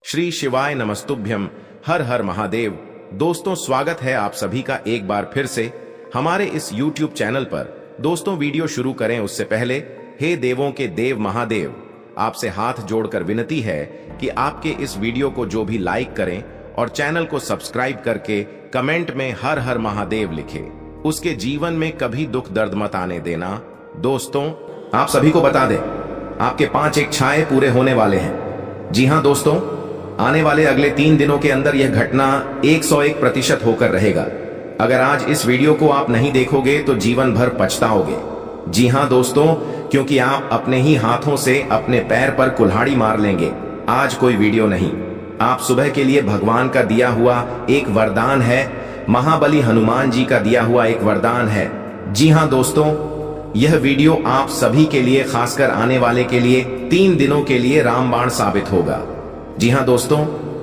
श्री शिवाय नमस्तुभ्यम। हर हर महादेव। दोस्तों, स्वागत है आप सभी का एक बार फिर से हमारे इस YouTube चैनल पर। दोस्तों, वीडियो शुरू करें उससे पहले हे देवों के देव महादेव, आपसे हाथ जोड़कर विनती है कि आपके इस वीडियो को जो भी लाइक करें और चैनल को सब्सक्राइब करके कमेंट में हर हर महादेव लिखे, उसके जीवन में कभी दुख दर्द मत आने देना। दोस्तों, आप सभी को बता दें, आपके 5 इच्छाएं पूरे होने वाले हैं। जी हां दोस्तों, आने वाले अगले 3 दिनों के अंदर यह घटना 101% होकर रहेगा। अगर आज इस वीडियो को आप नहीं देखोगे तो जीवन भर पछताओगे। जी हां दोस्तों, क्योंकि आप अपने ही हाथों से अपने पैर पर कुल्हाड़ी मार लेंगे। आज कोई वीडियो नहीं, आप सुबह के लिए भगवान का दिया हुआ एक वरदान है, महाबली हनुमान जी का दिया हुआ एक वरदान है। जी हां दोस्तों, यह वीडियो आप सभी के लिए, खासकर आने वाले के लिए 3 दिनों के लिए रामबाण साबित होगा। जी हां दोस्तों,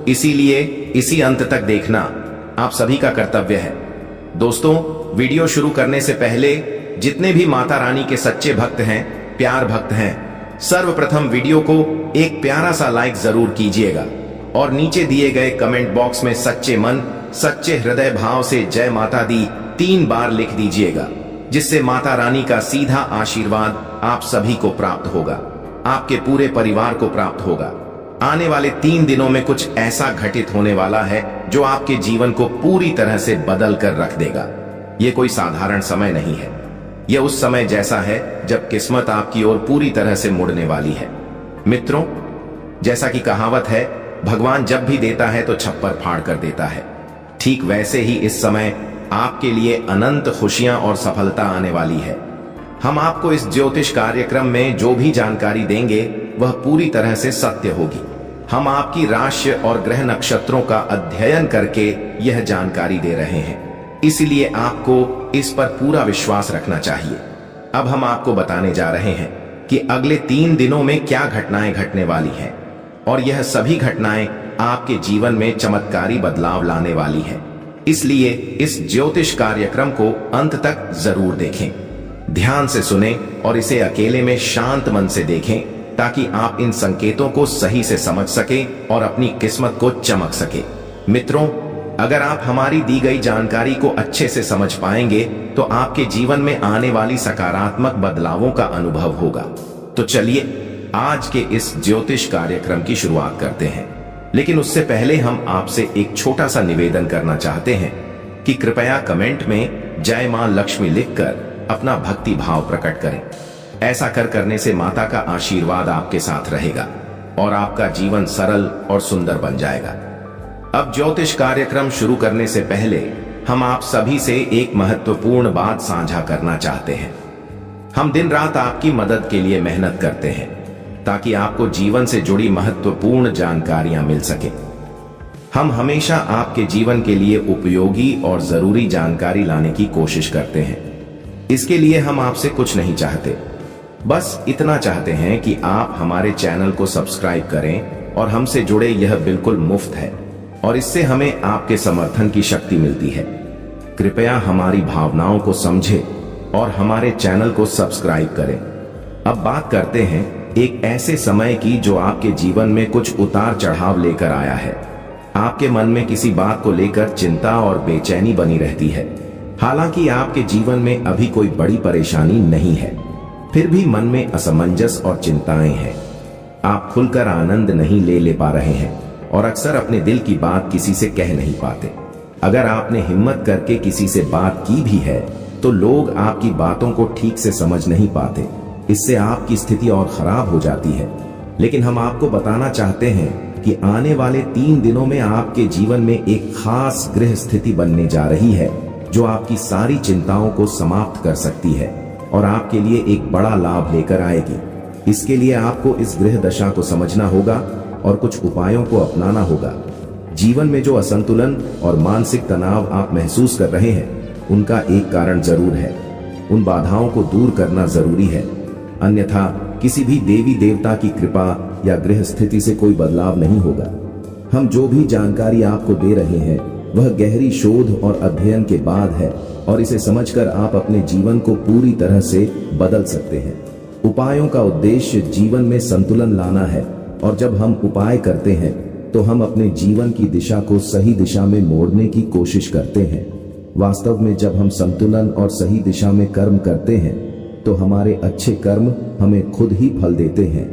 इसीलिए इसी अंत तक देखना आप सभी का कर्तव्य है। दोस्तों, वीडियो शुरू करने से पहले जितने भी माता रानी के सच्चे भक्त हैं, प्यार भक्त हैं, सर्वप्रथम वीडियो को एक प्यारा सा लाइक जरूर कीजिएगा और नीचे दिए गए कमेंट बॉक्स में सच्चे मन, सच्चे हृदय भाव से जय माता दी 3 बार लिख दीजिएगा, जिससे माता रानी का सीधा आशीर्वाद आप सभी को प्राप्त होगा, आपके पूरे परिवार को प्राप्त होगा। आने वाले 3 दिनों में कुछ ऐसा घटित होने वाला है जो आपके जीवन को पूरी तरह से बदल कर रख देगा। यह कोई साधारण समय नहीं है, यह उस समय जैसा है जब किस्मत आपकी ओर पूरी तरह से मुड़ने वाली है। मित्रों, जैसा कि कहावत है, भगवान जब भी देता है तो छप्पर फाड़ कर देता है। ठीक वैसे ही इस समय आपके लिए अनंत खुशियां और सफलता आने वाली है। हम आपको इस ज्योतिष कार्यक्रम में जो भी जानकारी देंगे वह पूरी तरह से सत्य होगी। हम आपकी राशि और ग्रह नक्षत्रों का अध्ययन करके यह जानकारी दे रहे हैं, इसलिए आपको इस पर पूरा विश्वास रखना चाहिए। अब हम आपको बताने जा रहे हैं कि अगले 3 दिनों में क्या घटनाएं घटने वाली हैं, और यह सभी घटनाएं आपके जीवन में चमत्कारी बदलाव लाने वाली हैं। इसलिए इस ज्योतिष कार्यक्रम को अंत तक जरूर देखें, ध्यान से सुने और इसे अकेले में शांत मन से देखें, ताकि आप इन संकेतों को सही से समझ सकें और अपनी किस्मत को चमक सके। मित्रों, अगर आप हमारी दी गई जानकारी को अच्छे से समझ पाएंगे तो आपके जीवन में आने वाली सकारात्मक बदलावों का अनुभव होगा। तो चलिए आज के इस ज्योतिष कार्यक्रम की शुरुआत करते हैं। लेकिन उससे पहले हम आपसे एक छोटा सा निवेदन करना चाहते हैं कि कृपया कमेंट में जय मां लक्ष्मी लिखकर अपना भक्ति भाव प्रकट करें। ऐसा करने से माता का आशीर्वाद आपके साथ रहेगा और आपका जीवन सरल और सुंदर बन जाएगा। अब ज्योतिष कार्यक्रम शुरू करने से पहले हम आप सभी से एक महत्वपूर्ण बात साझा करना चाहते हैं। हम दिन रात आपकी मदद के लिए मेहनत करते हैं ताकि आपको जीवन से जुड़ी महत्वपूर्ण जानकारियां मिल सके। हम हमेशा आपके जीवन के लिए उपयोगी और जरूरी जानकारी लाने की कोशिश करते हैं। इसके लिए हम आपसे कुछ नहीं चाहते, बस इतना चाहते हैं कि आप हमारे चैनल को सब्सक्राइब करें और हमसे जुड़े। यह बिल्कुल मुफ्त है और इससे हमें आपके समर्थन की शक्ति मिलती है। कृपया हमारी भावनाओं को समझें और हमारे चैनल को सब्सक्राइब करें। अब बात करते हैं एक ऐसे समय की जो आपके जीवन में कुछ उतार चढ़ाव लेकर आया है। आपके मन में किसी बात को लेकर चिंता और बेचैनी बनी रहती है। हालांकि आपके जीवन में अभी कोई बड़ी परेशानी नहीं है, फिर भी मन में असमंजस और चिंताएं हैं। आप खुलकर आनंद नहीं ले पा रहे हैं और अक्सर अपने दिल की बात किसी से कह नहीं पाते। अगर आपने हिम्मत करके किसी से बात की भी है तो लोग आपकी बातों को ठीक से समझ नहीं पाते। इससे आपकी स्थिति और खराब हो जाती है। लेकिन हम आपको बताना चाहते हैं कि आने वाले 3 दिनों में आपके जीवन में एक खास ग्रह स्थिति बनने जा रही है जो आपकी सारी चिंताओं को समाप्त कर सकती है और आपके लिए एक बड़ा लाभ लेकर आएगी। इसके लिए आपको इस ग्रह दशा को समझना होगा और कुछ उपायों को अपनाना होगा। जीवन में जो असंतुलन और मानसिक तनाव आप महसूस कर रहे हैं, उनका एक कारण जरूर है। उन बाधाओं को दूर करना जरूरी है, अन्यथा किसी भी देवी देवता की कृपा या ग्रह स्थिति से कोई बदलाव नहीं होगा। हम जो भी जानकारी आपको दे रहे हैं वह गहरी शोध और अध्ययन के बाद है और इसे समझकर आप अपने जीवन को पूरी तरह से बदल सकते हैं। उपायों का उद्देश्य जीवन में संतुलन लाना है और जब हम उपाय करते हैं तो हम अपने जीवन की दिशा को सही दिशा में मोड़ने की कोशिश करते हैं। वास्तव में जब हम संतुलन और सही दिशा में कर्म करते हैं तो हमारे अच्छे कर्म हमें खुद ही फल देते हैं।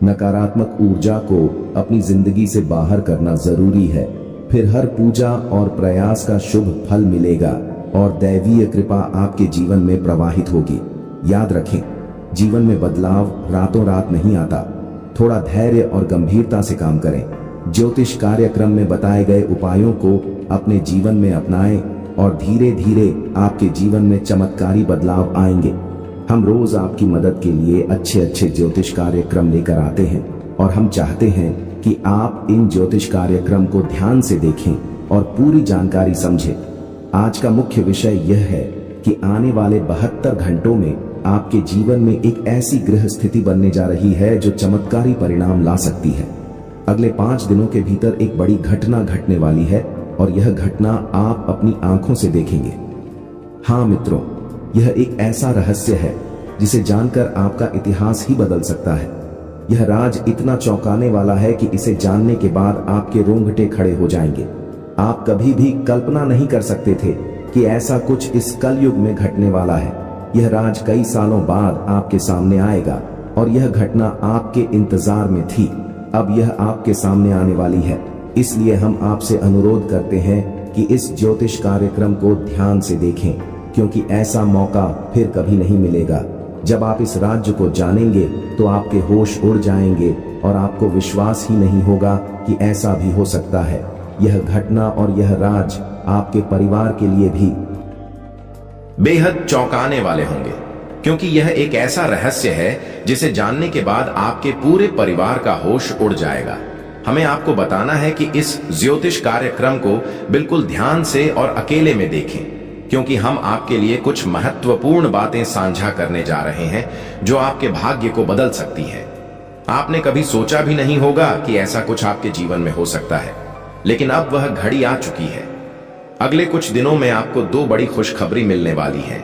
नकारात्मक ऊर्जा को अपनी जिंदगी से बाहर करना जरूरी है, फिर हर पूजा और प्रयास का शुभ फल मिलेगा और दैवीय कृपा आपके जीवन में प्रवाहित होगी। याद रखें, जीवन में बदलाव रातों रात नहीं आता। थोड़ा धैर्य और गंभीरता से काम करें। ज्योतिष कार्यक्रम में बताए गए उपायों को अपने जीवन में अपनाएं और धीरे धीरे आपके जीवन में चमत्कारी बदलाव आएंगे। हम रोज आपकी मदद के लिए अच्छे अच्छे ज्योतिष कार्यक्रम लेकर आते हैं और हम चाहते हैं कि आप इन ज्योतिष कार्यक्रम को ध्यान से देखें और पूरी जानकारी समझें। आज का मुख्य विषय यह है कि आने वाले 72 घंटों में आपके जीवन में एक ऐसी ग्रह स्थिति बनने जा रही है जो चमत्कारी परिणाम ला सकती है। अगले 5 दिनों के भीतर एक बड़ी घटना घटने वाली है और यह घटना आप अपनी आंखों से देखेंगे। हाँ मित्रों, यह एक ऐसा रहस्य है जिसे जानकर आपका इतिहास ही बदल सकता है। यह राज इतना चौंकाने वाला है कि इसे जानने के बाद आपके रोंगटे खड़े हो जाएंगे। आप कभी भी कल्पना नहीं कर सकते थे कि ऐसा कुछ इस कलयुग में घटने वाला है। यह राज कई सालों बाद आपके सामने आएगा और यह घटना आपके इंतजार में थी। अब यह आपके सामने आने वाली है, इसलिए हम आपसे अनुरोध करते हैं कि इस ज्योतिष कार्यक्रम को ध्यान से देखें, क्योंकि ऐसा मौका फिर कभी नहीं मिलेगा। जब आप इस राज्य को जानेंगे तो आपके होश उड़ जाएंगे और आपको विश्वास ही नहीं होगा कि ऐसा भी हो सकता है। यह घटना और यह राज आपके परिवार के लिए भी बेहद चौंकाने वाले होंगे, क्योंकि यह एक ऐसा रहस्य है जिसे जानने के बाद आपके पूरे परिवार का होश उड़ जाएगा। हमें आपको बताना है कि इस ज्योतिष कार्यक्रम को बिल्कुल ध्यान से और अकेले में देखें, क्योंकि हम आपके लिए कुछ महत्वपूर्ण बातें साझा करने जा रहे हैं जो आपके भाग्य को बदल सकती है। आपने कभी सोचा भी नहीं होगा कि ऐसा कुछ आपके जीवन में हो सकता है, लेकिन अब वह घड़ी आ चुकी है। अगले कुछ दिनों में आपको 2 बड़ी खुशखबरी मिलने वाली है।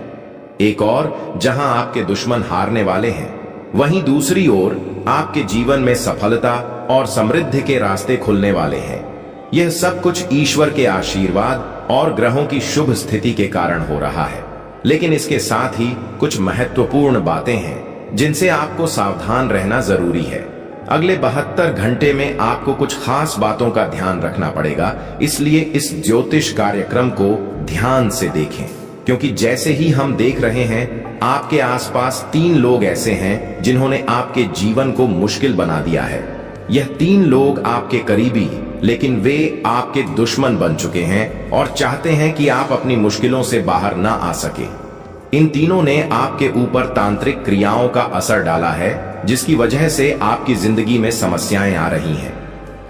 एक और जहां आपके दुश्मन हारने वाले हैं, वहीं दूसरी ओर आपके जीवन में सफलता और समृद्धि के रास्ते खुलने वाले हैं। यह सब कुछ ईश्वर के आशीर्वाद और ग्रहों की शुभ स्थिति के कारण हो रहा है, लेकिन इसके साथ ही कुछ महत्वपूर्ण बातें हैं जिनसे आपको सावधान रहना जरूरी है। अगले 72 घंटे में आपको कुछ खास बातों का ध्यान रखना पड़ेगा, इसलिए इस ज्योतिष कार्यक्रम को ध्यान से देखें, क्योंकि जैसे ही हम देख रहे हैं आपके आसपास 3 लोग ऐसे हैं जिन्होंने आपके जीवन को मुश्किल बना दिया है। यह 3 लोग आपके करीबी, लेकिन वे आपके दुश्मन बन चुके हैं और चाहते हैं कि आप अपनी मुश्किलों से बाहर ना आ सके। इन तीनों ने आपके ऊपर तांत्रिक क्रियाओं का असर डाला है, जिसकी वजह से आपकी जिंदगी में समस्याएं आ रही हैं।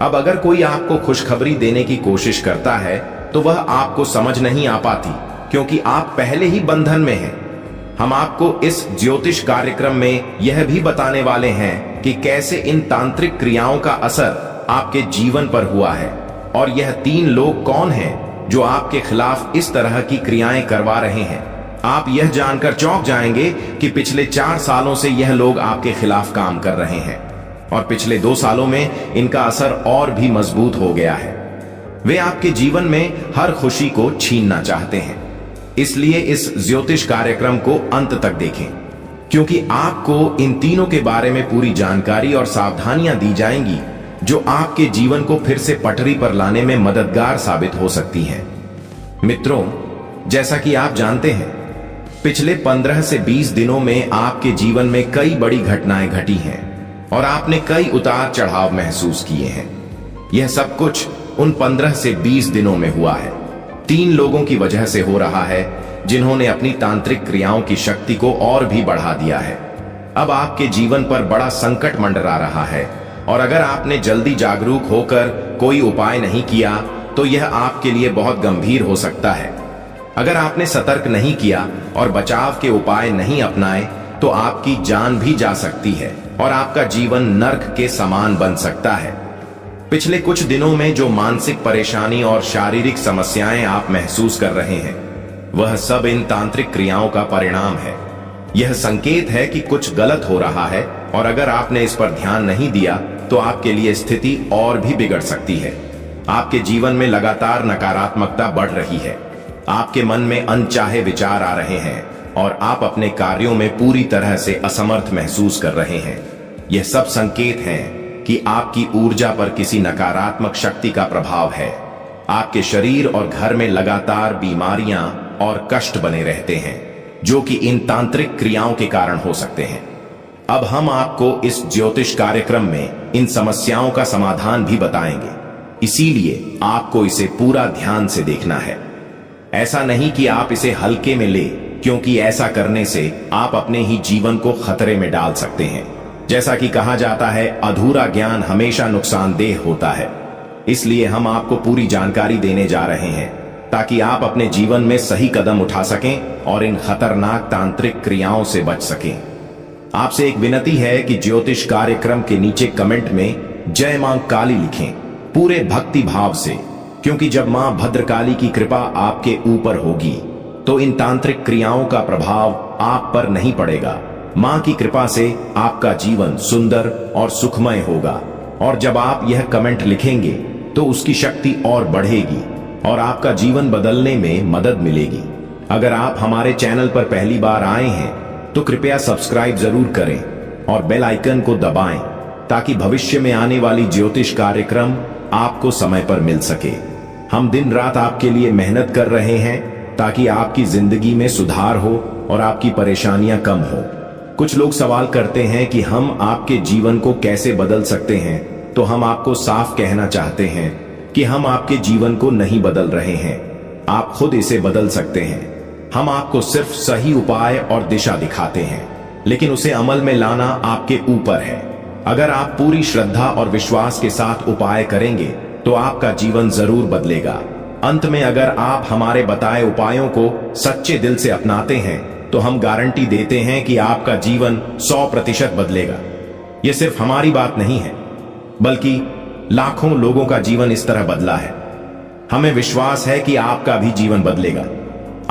अब अगर कोई आपको खुशखबरी देने की कोशिश करता है तो वह आपको समझ नहीं आ पाती, क्योंकि आप पहले ही बंधन में हैं। हम आपको इस ज्योतिष कार्यक्रम में यह भी बताने वाले हैं कि कैसे इन तांत्रिक क्रियाओं का असर आपके जीवन पर हुआ है और यह 3 लोग कौन हैं जो आपके खिलाफ इस तरह की क्रियाएं करवा रहे हैं। आप यह जानकर चौंक जाएंगे कि पिछले 4 सालों से यह लोग आपके खिलाफ काम कर रहे हैं और पिछले 2 सालों में इनका असर और भी मजबूत हो गया है। वे आपके जीवन में हर खुशी को छीनना चाहते हैं, इसलिए इस ज्योतिष कार्यक्रम को अंत तक देखें, क्योंकि आपको इन तीनों के बारे में पूरी जानकारी और सावधानियां दी जाएंगी जो आपके जीवन को फिर से पटरी पर लाने में मददगार साबित हो सकती हैं। मित्रों, जैसा कि आप जानते हैं, पिछले 15 से 20 दिनों में आपके जीवन में कई बड़ी घटनाएं घटी हैं और आपने कई उतार चढ़ाव महसूस किए हैं। यह सब कुछ उन 15 से 20 दिनों में हुआ है। 3 लोगों की वजह से हो रहा है जिन्होंने अपनी तांत्रिक क्रियाओं की शक्ति को और भी बढ़ा दिया है। अब आपके जीवन पर बड़ा संकट मंडरा रहा है और अगर आपने जल्दी जागरूक होकर कोई उपाय नहीं किया तो यह आपके लिए बहुत गंभीर हो सकता है। अगर आपने सतर्क नहीं किया और बचाव के उपाय नहीं अपनाए तो आपकी जान भी जा सकती है और आपका जीवन नर्क के समान बन सकता है। पिछले कुछ दिनों में जो मानसिक परेशानी और शारीरिक समस्याएं आप महसूस कर रहे हैं, वह सब इन तांत्रिक क्रियाओं का परिणाम है। यह संकेत है कि कुछ गलत हो रहा है और अगर आपने इस पर ध्यान नहीं दिया तो आपके लिए स्थिति और भी बिगड़ सकती है। आपके जीवन में लगातार नकारात्मकता बढ़ रही है, आपके मन में अनचाहे विचार आ रहे हैं और आप अपने कार्यों में पूरी तरह से असमर्थ महसूस कर रहे हैं। यह सब संकेत हैं कि आपकी ऊर्जा पर किसी नकारात्मक शक्ति का प्रभाव है। आपके शरीर और घर में लगातार बीमारियां और कष्ट बने रहते हैं, जो कि इन तांत्रिक क्रियाओं के कारण हो सकते हैं। अब हम आपको इस ज्योतिष कार्यक्रम में इन समस्याओं का समाधान भी बताएंगे, इसीलिए आपको इसे पूरा ध्यान से देखना है। ऐसा नहीं कि आप इसे हल्के में ले, क्योंकि ऐसा करने से आप अपने ही जीवन को खतरे में डाल सकते हैं। जैसा कि कहा जाता है, अधूरा ज्ञान हमेशा नुकसानदेह होता है। इसलिए हम आपको पूरी जानकारी देने जा रहे हैं ताकि आप अपने जीवन में सही कदम उठा सकें और इन खतरनाक तांत्रिक क्रियाओं से बच सकें। आपसे एक विनती है कि ज्योतिष कार्यक्रम के नीचे कमेंट में जय मां काली लिखें, पूरे भक्ति भाव से, क्योंकि जब मां भद्रकाली की कृपा आपके ऊपर होगी तो इन तांत्रिक क्रियाओं का प्रभाव आप पर नहीं पड़ेगा। मां की कृपा से आपका जीवन सुंदर और सुखमय होगा। और जब आप यह कमेंट लिखेंगे तो उसकी शक्ति और बढ़ेगी और आपका जीवन बदलने में मदद मिलेगी। अगर आप हमारे चैनल पर पहली बार आए हैं तो कृपया सब्सक्राइब जरूर करें और बेल आइकन को दबाएं ताकि भविष्य में आने वाली ज्योतिष कार्यक्रम आपको समय पर मिल सके। हम दिन रात आपके लिए मेहनत कर रहे हैं ताकि आपकी जिंदगी में सुधार हो और आपकी परेशानियां कम हो। कुछ लोग सवाल करते हैं कि हम आपके जीवन को कैसे बदल सकते हैं, तो हम आपको साफ कहना चाहते हैं कि हम आपके जीवन को नहीं बदल रहे हैं, आप खुद इसे बदल सकते हैं। हम आपको सिर्फ सही उपाय और दिशा दिखाते हैं, लेकिन उसे अमल में लाना आपके ऊपर है। अगर आप पूरी श्रद्धा और विश्वास के साथ उपाय करेंगे तो आपका जीवन जरूर बदलेगा। अंत में अगर आप हमारे बताए उपायों को सच्चे दिल से अपनाते हैं तो हम गारंटी देते हैं कि आपका जीवन 100% बदलेगा। यह सिर्फ हमारी बात नहीं है, बल्कि लाखों लोगों का जीवन इस तरह बदला है। हमें विश्वास है कि आपका भी जीवन बदलेगा।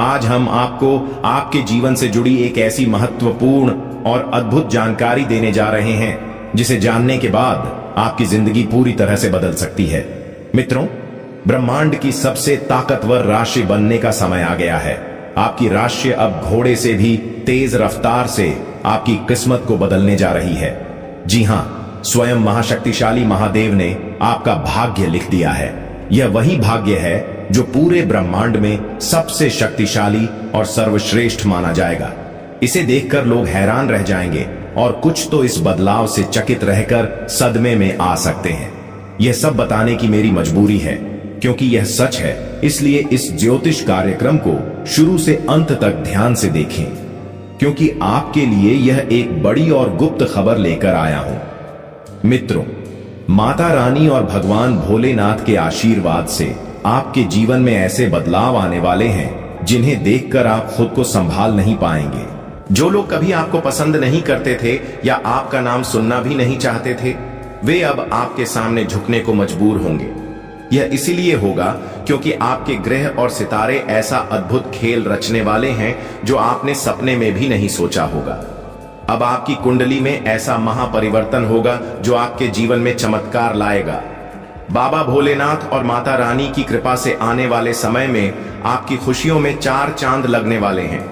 आज हम आपको आपके जीवन से जुड़ी एक ऐसी महत्वपूर्ण और अद्भुत जानकारी देने जा रहे हैं जिसे जानने के बाद आपकी जिंदगी पूरी तरह से बदल सकती है। मित्रों, ब्रह्मांड की सबसे ताकतवर राशि बनने का समय आ गया है। आपकी राशि अब घोड़े से भी तेज रफ्तार से आपकी किस्मत को बदलने जा रही है। जी हां, स्वयं महाशक्तिशाली महादेव ने आपका भाग्य लिख दिया है। यह वही भाग्य है जो पूरे ब्रह्मांड में सबसे शक्तिशाली और सर्वश्रेष्ठ माना जाएगा। इसे देखकर लोग हैरान रह जाएंगे और कुछ तो इस बदलाव से चकित रहकर सदमे में आ सकते हैं। यह सब बताने की मेरी मजबूरी है, क्योंकि यह सच है। इसलिए इस ज्योतिष कार्यक्रम को शुरू से अंत तक ध्यान से देखें, क्योंकि आपके लिए यह एक बड़ी और गुप्त खबर लेकर आया हूं। मित्रों, माता रानी और भगवान भोलेनाथ के आशीर्वाद से आपके जीवन में ऐसे बदलाव आने वाले हैं जिन्हें देखकर आप खुद को संभाल नहीं पाएंगे। जो लोग कभी आपको पसंद नहीं करते थे या आपका नाम सुनना भी नहीं चाहते थे, वे अब आपके सामने झुकने को मजबूर होंगे। यह इसीलिए होगा क्योंकि आपके ग्रह और सितारे ऐसा अद्भुत खेल रचने वाले हैं जो आपने सपने में भी नहीं सोचा होगा। अब आपकी कुंडली में ऐसा महापरिवर्तन होगा जो आपके जीवन में चमत्कार लाएगा। बाबा भोलेनाथ और माता रानी की कृपा से आने वाले समय में आपकी खुशियों में 4 चांद लगने वाले हैं।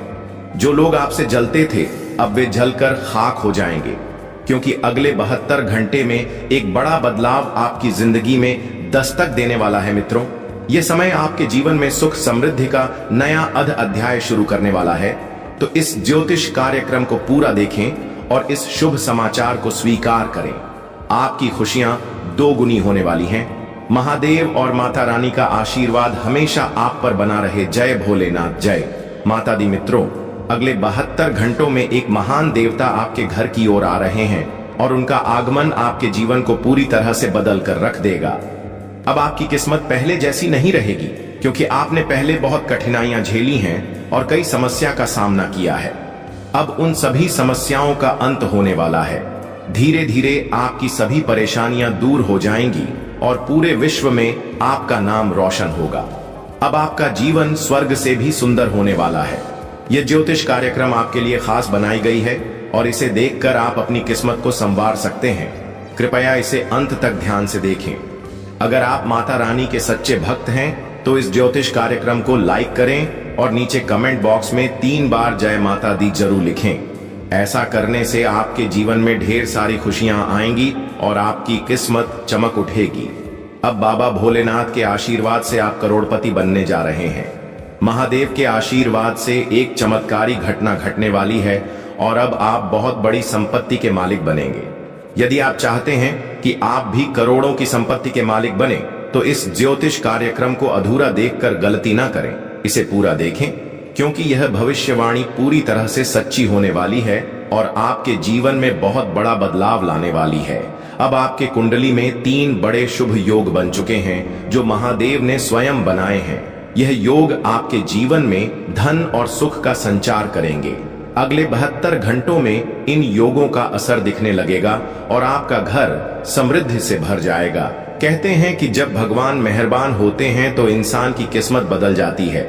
जो लोग आपसे जलते थे अब वे जलकर खाक हो जाएंगे, क्योंकि अगले 72 घंटे में एक बड़ा बदलाव आपकी जिंदगी में दस्तक देने वाला है। मित्रों, यह समय आपके जीवन में सुख समृद्धि का नया अध्याय शुरू करने वाला है। तो इस ज्योतिष कार्यक्रम को पूरा देखें और इस शुभ समाचार को स्वीकार करें। आपकी खुशियां 2 गुनी होने वाली हैं। महादेव और माता रानी का आशीर्वाद हमेशा आप पर बना रहे। जय भोलेनाथ, जय माता दी। मित्रों, अगले 72 घंटों में एक महान देवता आपके घर की ओर आ रहे हैं और उनका आगमन आपके जीवन को पूरी तरह से बदल कर रख देगा। अब आपकी किस्मत पहले जैसी नहीं रहेगी, क्योंकि आपने पहले बहुत कठिनाइयां झेली हैं और कई समस्या का सामना किया है। अब उन सभी समस्याओं का अंत होने वाला है। धीरे धीरे आपकी सभी परेशानियां दूर हो जाएंगी और पूरे विश्व में आपका नाम रोशन होगा। अब आपका जीवन स्वर्ग से भी सुंदर होने वाला है। यह ज्योतिष कार्यक्रम आपके लिए खास बनाई गई है और इसे देखकर आप अपनी किस्मत को संवार सकते हैं। कृपया इसे अंत तक ध्यान से देखें। अगर आप माता रानी के सच्चे भक्त हैं तो इस ज्योतिष कार्यक्रम को लाइक करें और नीचे कमेंट बॉक्स में 3 बार जय माता दी जरूर लिखें। ऐसा करने से आपके जीवन में ढेर सारी खुशियां आएंगी और आपकी किस्मत चमक उठेगी। अब बाबा भोलेनाथ के आशीर्वाद से आप करोड़पति बनने जा रहे हैं। महादेव के आशीर्वाद से एक चमत्कारी घटना घटने वाली है और अब आप बहुत बड़ी संपत्ति के मालिक बनेंगे। यदि आप चाहते हैं कि आप भी करोड़ों की संपत्ति के मालिक बने तो इस ज्योतिष कार्यक्रम को अधूरा देखकर गलती ना करें, इसे पूरा देखें, क्योंकि यह भविष्यवाणी पूरी तरह से सच्ची होने वाली है और आपके जीवन में बहुत बड़ा बदलाव लाने वाली है। अब आपके कुंडली में 3 बड़े शुभ योग बन चुके हैं जो महादेव ने स्वयं बनाए हैं। यह योग आपके जीवन में धन और सुख का संचार करेंगे। अगले 72 घंटों में इन योगों का असर दिखने लगेगा और आपका घर समृद्धि से भर जाएगा। कहते हैं कि जब भगवान मेहरबान होते हैं तो इंसान की किस्मत बदल जाती है।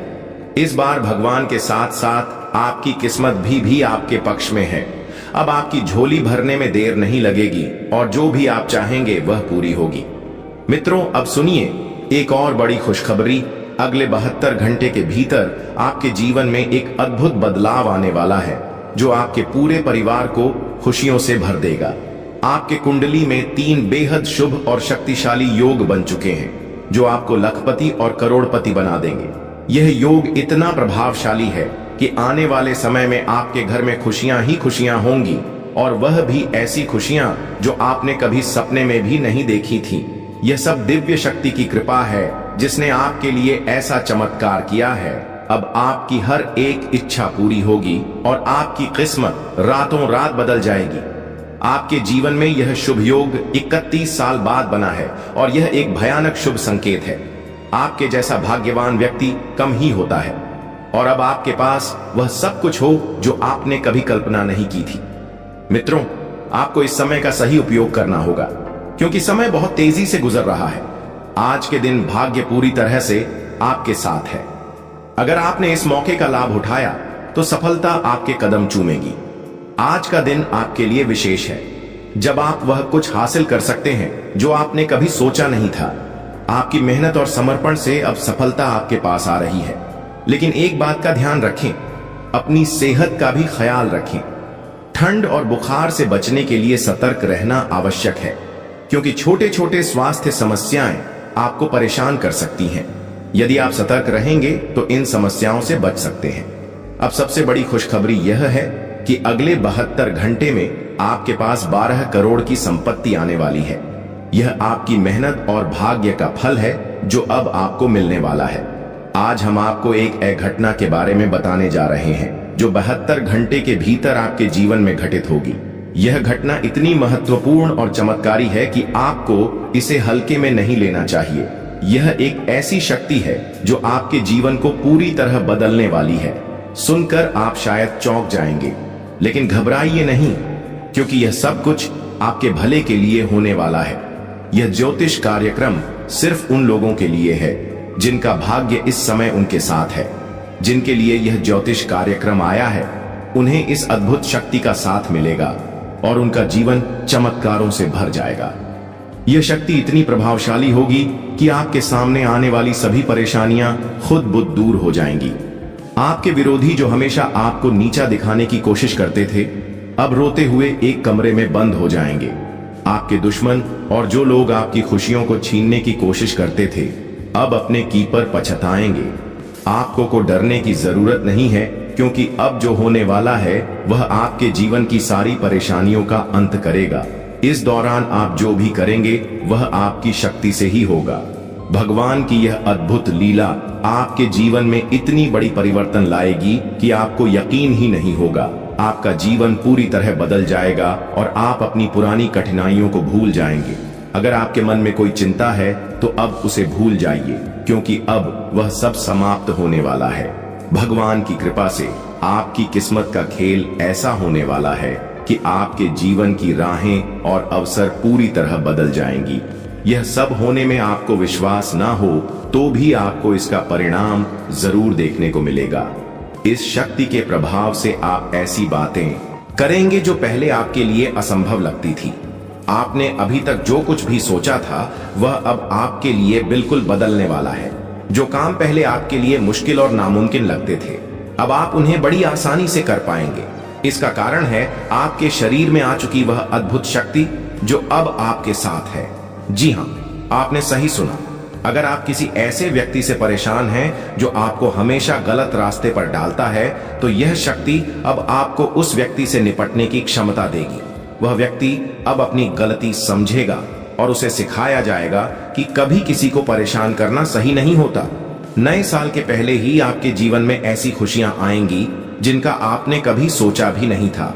इस बार भगवान के साथ साथ आपकी किस्मत भी आपके पक्ष में है। अब आपकी झोली भरने में देर नहीं लगेगी और जो भी आप चाहेंगे वह पूरी होगी। मित्रों, अब सुनिए एक और बड़ी खुशखबरी। अगले 72 घंटे के भीतर आपके जीवन में एक अद्भुत बदलाव आने वाला है जो आपके पूरे परिवार को खुशियों से भर देगा। आपके कुंडली में 3 बेहद शुभ और शक्तिशाली योग बन चुके हैं जो आपको लखपति और करोड़पति बना देंगे। यह योग इतना प्रभावशाली है कि आने वाले समय में आपके घर में खुशियां ही खुशियां होंगी और वह भी ऐसी खुशियां जो आपने कभी सपने में भी नहीं देखी थी। यह सब दिव्य शक्ति की कृपा है जिसने आपके लिए ऐसा चमत्कार किया है। अब आपकी हर एक इच्छा पूरी होगी और आपकी किस्मत रातों रात बदल जाएगी। आपके जीवन में यह शुभ योग 31 साल बाद बना है और यह एक भयानक शुभ संकेत है। आपके जैसा भाग्यवान व्यक्ति कम ही होता है और अब आपके पास वह सब कुछ हो जो आपने कभी कल्पना नहीं की थी। मित्रों, आपको इस समय का सही उपयोग करना होगा क्योंकि समय बहुत तेजी से गुजर रहा है। आज के दिन भाग्य पूरी तरह से आपके साथ है। अगर आपने इस मौके का लाभ उठाया तो सफलता आपके कदम चूमेगी। आज का दिन आपके लिए विशेष है जब आप वह कुछ हासिल कर सकते हैं जो आपने कभी सोचा नहीं था। आपकी मेहनत और समर्पण से अब सफलता आपके पास आ रही है। लेकिन एक बात का ध्यान रखें, अपनी सेहत का भी ख्याल रखें। ठंड और बुखार से बचने के लिए सतर्क रहना आवश्यक है क्योंकि छोटे छोटे स्वास्थ्य समस्याएं आपको परेशान कर सकती हैं। यदि आप सतर्क रहेंगे तो इन समस्याओं से बच सकते हैं। अब सबसे बड़ी खुशखबरी यह है कि अगले 72 घंटे में आपके पास 12 करोड़ की संपत्ति आने वाली है। यह आपकी मेहनत और भाग्य का फल है जो अब आपको मिलने वाला है। आज हम आपको एक घटना के बारे में बताने जा रहे हैं जो 72 घंटे के भीतर आपके जीवन में घटित होगी। यह घटना इतनी महत्वपूर्ण और चमत्कारी है कि आपको इसे हल्के में नहीं लेना चाहिए। यह एक ऐसी शक्ति है जो आपके जीवन को पूरी तरह बदलने वाली है। सुनकर आप शायद चौंक जाएंगे, लेकिन घबराइए नहीं क्योंकि यह सब कुछ आपके भले के लिए होने वाला है। यह ज्योतिष कार्यक्रम सिर्फ उन लोगों के लिए है जिनका भाग्य इस समय उनके साथ है। जिनके लिए यह ज्योतिष कार्यक्रम आया है उन्हें इस अद्भुत शक्ति का साथ मिलेगा और उनका जीवन चमत्कारों से भर जाएगा। यह शक्ति इतनी प्रभावशाली होगी कि आपके सामने आने वाली सभी परेशानियां खुद बुद दूर हो जाएंगी। आपके विरोधी जो हमेशा आपको नीचा दिखाने की कोशिश करते थे, अब रोते हुए एक कमरे में बंद हो जाएंगे। आपके दुश्मन और जो लोग आपकी खुशियों को छीनने की कोशिश करते थे, अब अपने की पर पछताएंगे। आपको को डरने की जरूरत नहीं है क्योंकि अब जो होने वाला है वह आपके जीवन की सारी परेशानियों का अंत करेगा। इस दौरान आप जो भी करेंगे वह आपकी शक्ति से ही होगा। भगवान की यह अद्भुत लीला आपके जीवन में इतनी बड़ी परिवर्तन लाएगी कि आपको यकीन ही नहीं होगा। आपका जीवन पूरी तरह बदल जाएगा और आप अपनी पुरानी कठिनाइयों को भूल जाएंगे। अगर आपके मन में कोई चिंता है तो अब उसे भूल जाइए क्योंकि अब वह सब समाप्त होने वाला है। भगवान की कृपा से आपकी किस्मत का खेल ऐसा होने वाला है कि आपके जीवन की राहें और अवसर पूरी तरह बदल जाएंगी। यह सब होने में आपको विश्वास ना हो तो भी आपको इसका परिणाम जरूर देखने को मिलेगा। इस शक्ति के प्रभाव से आप ऐसी बातें करेंगे जो पहले आपके लिए असंभव लगती थी। आपने अभी तक जो कुछ भी सोचा था वह अब आपके लिए बिल्कुल बदलने वाला है। जो काम पहले आपके लिए मुश्किल और नामुमकिन लगते थे, अब आप उन्हें बड़ी आसानी से कर पाएंगे। इसका कारण है आपके शरीर में आ चुकी वह अद्भुत शक्ति जो अब आपके साथ है। जी हाँ, आपने सही सुना। अगर आप किसी ऐसे व्यक्ति से परेशान हैं जो आपको हमेशा गलत रास्ते पर डालता है, तो यह शक्ति अब आपको उस व्यक्ति से निपटने की क्षमता देगी। वह व्यक्ति अब अपनी गलती समझेगा और उसे सिखाया जाएगा कि कभी किसी को परेशान करना सही नहीं होता। नए साल के पहले ही आपके जीवन में ऐसी खुशियां आएंगी जिनका आपने कभी सोचा भी नहीं था।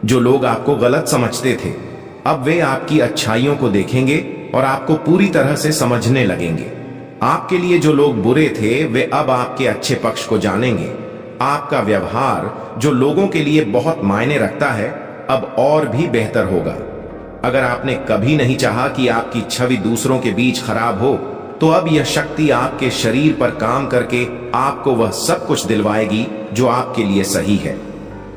जो लोग आपको गलत समझते थे, अब वे आपकी अच्छाइयों को देखेंगे और आपको पूरी तरह से समझने लगेंगे। आपके लिए जो लोग बुरे थे, वे अब आपके अच्छे पक्ष को जानेंगे। आपका व्यवहार जो लोगों के लिए बहुत मायने रखता है, अब और भी बेहतर होगा। अगर आपने कभी नहीं चाहा कि आपकी छवि दूसरों के बीच खराब हो, तो अब यह शक्ति आपके शरीर पर काम करके आपको वह सब कुछ दिलवाएगी जो आपके लिए सही है।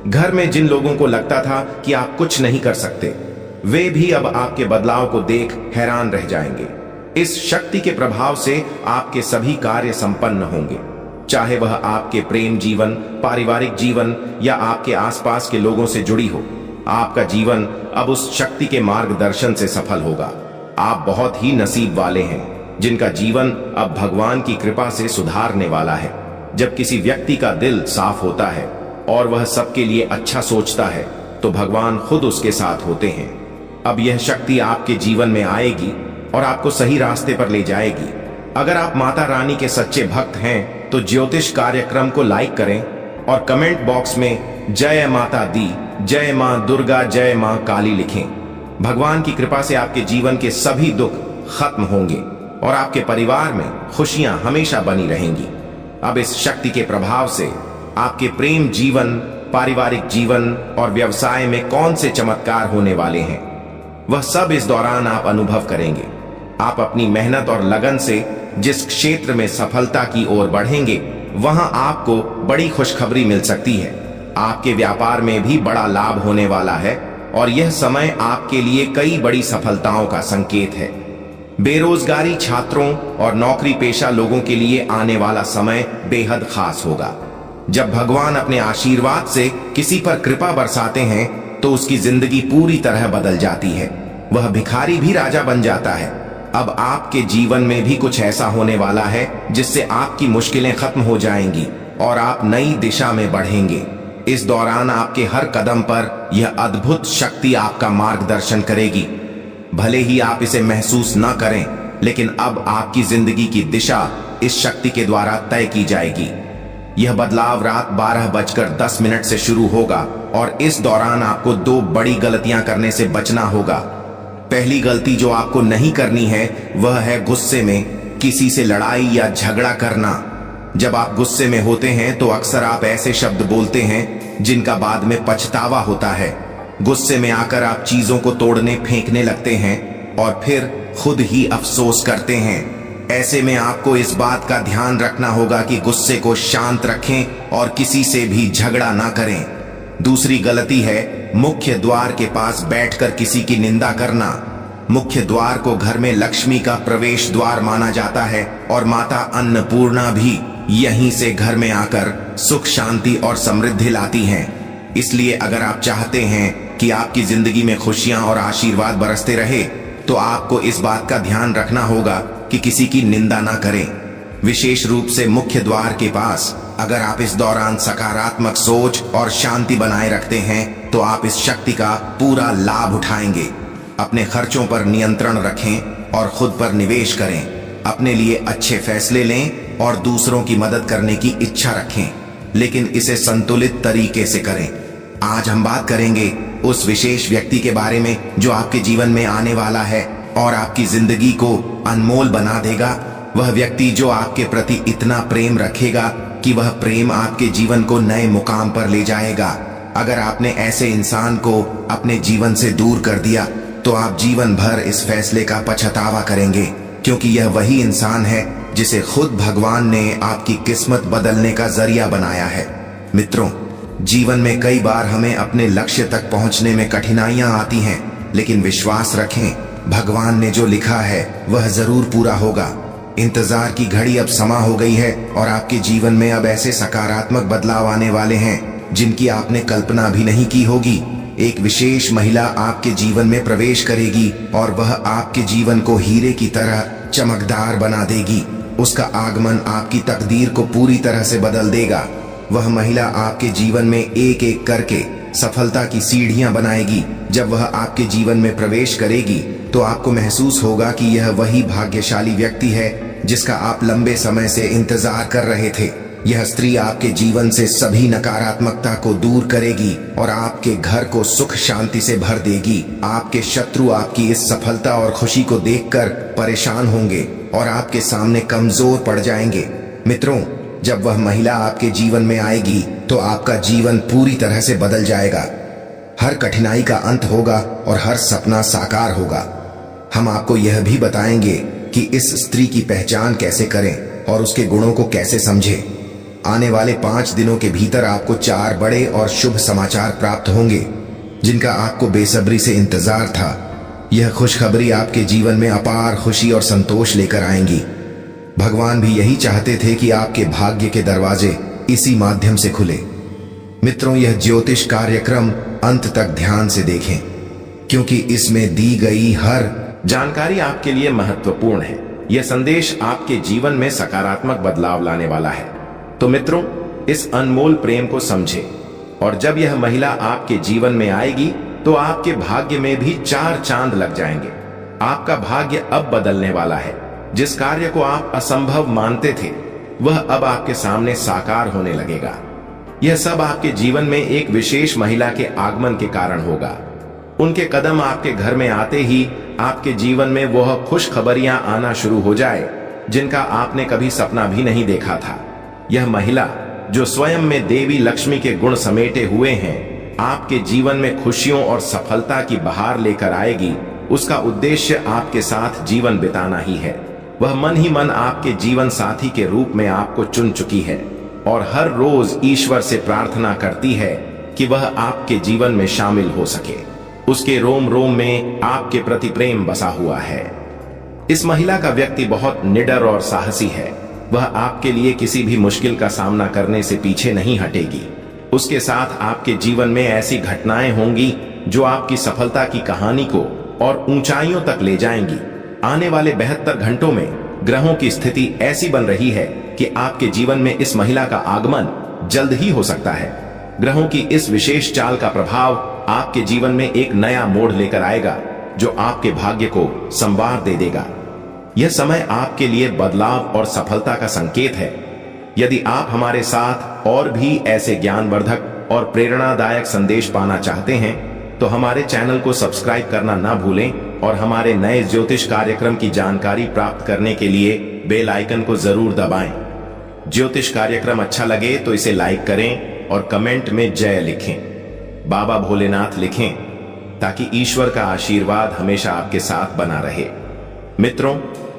घर में जिन लोगों को लगता था कि आप कुछ नहीं कर सकते, वे भी अब आपके बदलाव को देख हैरान रह जाएंगे। इस शक्ति के प्रभाव से आपके सभी कार्य संपन्न होंगे, चाहे वह आपके प्रेम जीवन, पारिवारिक जीवन या आपके आसपास के लोगों से जुड़ी हो। आपका जीवन अब उस शक्ति के मार्गदर्शन से सफल होगा। आप बहुत ही नसीब वाले हैं जिनका जीवन अब भगवान की कृपा से सुधारने वाला है। जब किसी व्यक्ति का दिल साफ होता है और वह सबके लिए अच्छा सोचता है, तो भगवान खुद उसके साथ होते हैं। अब यह शक्ति आपके जीवन में आएगी और आपको सही रास्ते पर ले जाएगी। अगर आप माता रानी के सच्चे भक्त हैं, तो ज्योतिष कार्यक्रम को लाइक करें और कमेंट बॉक्स में जय माता दी, जय मां दुर्गा, जय मां काली लिखें। भगवान की कृपा से आपके जीवन के सभी दुख खत्म होंगे और आपके परिवार में खुशियां हमेशा बनी रहेंगी। अब इस शक्ति के प्रभाव से आपके प्रेम जीवन, पारिवारिक जीवन और व्यवसाय में कौन से चमत्कार होने वाले हैं, वह सब इस दौरान आप अनुभव करेंगे। आप अपनी मेहनत और लगन से जिस क्षेत्र में सफलता की ओर बढ़ेंगे, वहां आपको बड़ी खुशखबरी मिल सकती है। आपके व्यापार में भी बड़ा लाभ होने वाला है और यह समय आपके लिए कई बड़ी सफलताओं का संकेत है। बेरोजगारी छात्रों और नौकरी पेशा लोगों के लिए आने वाला समय बेहद खास होगा। जब भगवान अपने आशीर्वाद से किसी पर कृपा बरसाते हैं, तो उसकी जिंदगी पूरी तरह बदल जाती है। वह भिखारी भी राजा बन जाता है। अब आपके जीवन में भी कुछ ऐसा होने वाला है जिससे आपकी मुश्किलें खत्म हो जाएंगी और आप नई दिशा में बढ़ेंगे। इस दौरान आपके हर कदम पर यह अद्भुत शक्ति आपका मार्गदर्शन करेगी। भले ही आप इसे महसूस न करें, लेकिन अब आपकी जिंदगी की दिशा इस शक्ति के द्वारा तय की जाएगी। यह बदलाव रात 12:10 से शुरू होगा और इस दौरान आपको 2 बड़ी गलतियां करने से बचना होगा। पहली गलती जो आपको नहीं करनी है, वह है गुस्से में किसी से लड़ाई या झगड़ा करना। जब आप गुस्से में होते हैं, तो अक्सर आप ऐसे शब्द बोलते हैं जिनका बाद में पछतावा होता है। गुस्से में आकर आप चीजों को तोड़ने, फेंकने लगते हैं और फिर खुद ही अफसोस करते हैं। ऐसे में आपको इस बात का ध्यान रखना होगा कि गुस्से को शांत रखें और किसी से भी झगड़ा ना करें। दूसरी गलती है मुख्य द्वार के पास बैठकर किसी की निंदा करना। मुख्य द्वार को घर में लक्ष्मी का प्रवेश द्वार माना जाता है और माता अन्नपूर्णा भी यहीं से घर में आकर सुख, शांति और समृद्धि लाती हैं। इसलिए अगर आप चाहते हैं कि आपकी जिंदगी में खुशियां और आशीर्वाद बरसते रहे, तो आपको इस बात का ध्यान रखना होगा कि किसी की निंदा ना करें। विशेष रूप से मुख्य द्वार के पास अगर आप इस दौरान सकारात्मक सोच और शांति बनाए रखते हैं, तो आप इस शक्ति का पूरा लाभ उठाएंगे। अपने खर्चों पर नियंत्रण रखें और खुद पर निवेश करें। अपने लिए अच्छे फैसले लें और दूसरों की मदद करने की इच्छा रखें, लेकिन इसे संतुलित तरीके से करें। आज हम बात करेंगे उस विशेष व्यक्ति के बारे में जो आपके जीवन में आने वाला है और आपकी जिंदगी को अनमोल बना देगा। वह व्यक्ति जो आपके प्रति इतना प्रेम रखेगा कि वह प्रेम आपके जीवन को नए मुकाम पर ले जाएगा। अगर आपने ऐसे इंसान को अपने जीवन से दूर कर दिया, तो आप जीवन भर इस फैसले का पछतावा करेंगे, क्योंकि यह वही इंसान है जिसे खुद भगवान ने आपकी किस्मत बदलने का जरिया बनाया है। मित्रों, जीवन में कई बार हमें अपने लक्ष्य तक पहुंचने में कठिनाइयां आती हैं, लेकिन विश्वास रखें, भगवान ने जो लिखा है वह जरूर पूरा होगा। इंतजार की घड़ी अब समा हो गई है और आपके जीवन में अब ऐसे सकारात्मक बदलाव आने वाले हैं जिनकी आपने कल्पना भी नहीं की होगी। एक विशेष महिला आपके जीवन में प्रवेश करेगी और वह आपके जीवन को हीरे की तरह चमकदार बना देगी। उसका आगमन आपकी तकदीर को पूरी तरह से बदल देगा। वह महिला आपके जीवन में एक एक करके सफलता की सीढ़ियां बनाएगी। जब वह आपके जीवन में प्रवेश करेगी तो आपको महसूस होगा कि यह वही भाग्यशाली व्यक्ति है जिसका आप लंबे समय से इंतजार कर रहे थे। यह स्त्री आपके जीवन से सभी नकारात्मकता को दूर करेगी और आपके घर को सुख शांति से भर देगी। आपके शत्रु आपकी इस सफलता और खुशी को देखकर परेशान होंगे और आपके सामने कमजोर पड़ जाएंगे। मित्रों, जब वह महिला आपके जीवन में आएगी तो आपका जीवन पूरी तरह से बदल जाएगा। हर कठिनाई का अंत होगा और हर सपना साकार होगा। हम आपको यह भी बताएंगे कि इस स्त्री की पहचान कैसे करें और उसके गुणों को कैसे समझें। आने वाले 5 दिनों के भीतर आपको 4 बड़े और शुभ समाचार प्राप्त होंगे जिनका आपको बेसब्री से इंतजार था। यह खुशखबरी आपके जीवन में अपार खुशी और संतोष लेकर आएंगी। भगवान भी यही चाहते थे कि आपके भाग्य के दरवाजे इसी माध्यम से खुले। मित्रों, यह ज्योतिष कार्यक्रम अंत तक ध्यान से देखें क्योंकि इसमें दी गई हर जानकारी आपके लिए महत्वपूर्ण है। यह संदेश आपके जीवन में सकारात्मक बदलाव लाने वाला है। तो मित्रों, इस अनमोल प्रेम को समझें और जब यह महिला आपके जीवन में आएगी तो आपके भाग्य में भी 4 चांद लग जाएंगे। आपका भाग्य अब बदलने वाला है। जिस कार्य को आप असंभव मानते थे वह अब आपके सामने साकार होने लगेगा। यह सब आपके जीवन में एक विशेष महिला के आगमन के कारण होगा। उनके कदम आपके घर में आते ही आपके जीवन में वह खुशखबरियां आना शुरू हो जाए जिनका आपने कभी सपना भी नहीं देखा था। यह महिला जो स्वयं में देवी लक्ष्मी के गुण समेटे हुए हैं, आपके जीवन में खुशियों और सफलता की बहार लेकर आएगी। उसका उद्देश्य आपके साथ जीवन बिताना ही है। वह मन ही मन आपके जीवन साथी के रूप में आपको चुन चुकी है और हर रोज ईश्वर से प्रार्थना करती है कि वह आपके जीवन में शामिल हो सके। उसके रोम रोम में आपके प्रति प्रेम बसा हुआ है। इस महिला का व्यक्ति बहुत निडर और साहसी है। वह आपके लिए किसी भी मुश्किल का सामना करने से पीछे नहीं हटेगी। उसके साथ आपके जीवन में ऐसी घटनाएं होंगी जो आपकी सफलता की कहानी को और ऊंचाइयों तक ले जाएंगी। आने वाले 72 घंटों में ग्रहों की स्थिति ऐसी बन रही है कि आपके जीवन में इस महिला का आगमन जल्द ही हो सकता है। ग्रहों की इस विशेष चाल का प्रभाव आपके जीवन में एक नया मोड़ लेकर आएगा जो आपके भाग्य को संवार दे देगा। यह समय आपके लिए बदलाव और सफलता का संकेत है। यदि आप हमारे साथ और भी ऐसे ज्ञानवर्धक और प्रेरणादायक संदेश पाना चाहते हैं तो हमारे चैनल को सब्सक्राइब करना ना भूलें और हमारे नए ज्योतिष कार्यक्रम की जानकारी प्राप्त करने के लिए बेल आइकन को जरूर दबाएं। ज्योतिष कार्यक्रम अच्छा लगे तो इसे लाइक करें और कमेंट में जय लिखें, बाबा भोलेनाथ लिखें ताकि ईश्वर का आशीर्वाद हमेशा आपके साथ बना रहे। मित्रों,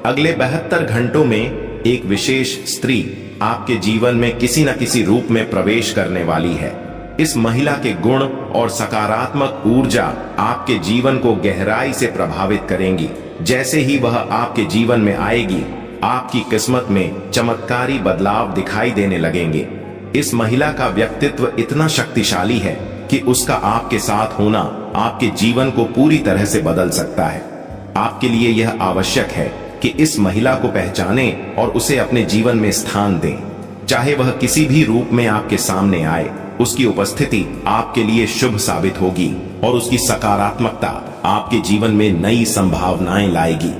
अगले 72 घंटों में एक विशेष स्त्री आपके जीवन में किसी न किसी रूप में प्रवेश करने वाली है। इस महिला के गुण और सकारात्मक ऊर्जा आपके जीवन को गहराई से प्रभावित करेंगी। जैसे ही वह आपके जीवन में आएगी, आपकी किस्मत में चमत्कारी बदलाव दिखाई देने लगेंगे। इस महिला का व्यक्तित्व इतना शक्तिशाली है कि उसका आपके साथ होना आपके जीवन को पूरी तरह से बदल सकता है। आपके लिए यह आवश्यक है कि इस महिला को पहचानें और उसे अपने जीवन में स्थान दें। चाहे वह किसी भी रूप में आपके सामने आए, उसकी उपस्थिति आपके लिए शुभ साबित होगी और उसकी सकारात्मकता आपके जीवन में नई संभावनाएं लाएगी।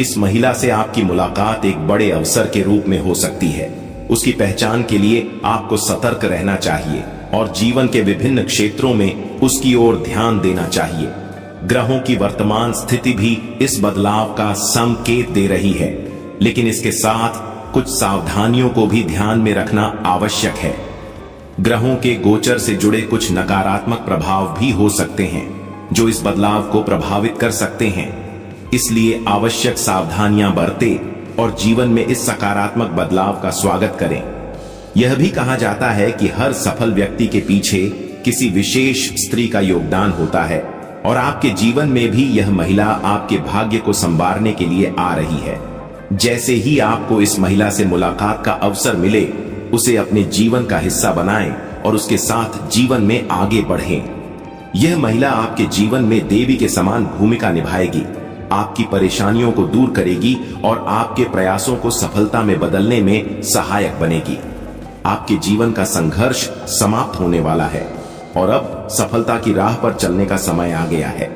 इस महिला से आपकी मुलाकात एक बड़े अवसर के रूप में हो सकती है। उसकी पहचान के लिए आपको सतर्क रहना चाहिए और जीवन के विभिन्न क्षेत्रों में उसकी ओर ध्यान देना चाहिए। ग्रहों की वर्तमान स्थिति भी इस बदलाव का संकेत दे रही है, लेकिन इसके साथ कुछ सावधानियों को भी ध्यान में रखना आवश्यक है। ग्रहों के गोचर से जुड़े कुछ नकारात्मक प्रभाव भी हो सकते हैं जो इस बदलाव को प्रभावित कर सकते हैं। इसलिए आवश्यक सावधानियां बरतें और जीवन में इस सकारात्मक बदलाव का स्वागत करें। यह भी कहा जाता है कि हर सफल व्यक्ति के पीछे किसी विशेष स्त्री का योगदान होता है। और आपके जीवन में भी यह महिला आपके भाग्य को संवारने के लिए आ रही है। जैसे ही आपको इस महिला से मुलाकात का अवसर मिले, उसे अपने जीवन का हिस्सा बनाएं और उसके साथ जीवन में आगे बढ़ें। यह महिला आपके जीवन में देवी के समान भूमिका निभाएगी, आपकी परेशानियों को दूर करेगी और आपके प्रयासों को सफलता में बदलने में सहायक बनेगी। आपके जीवन का संघर्ष समाप्त होने वाला है और अब सफलता की राह पर चलने का समय आ गया है।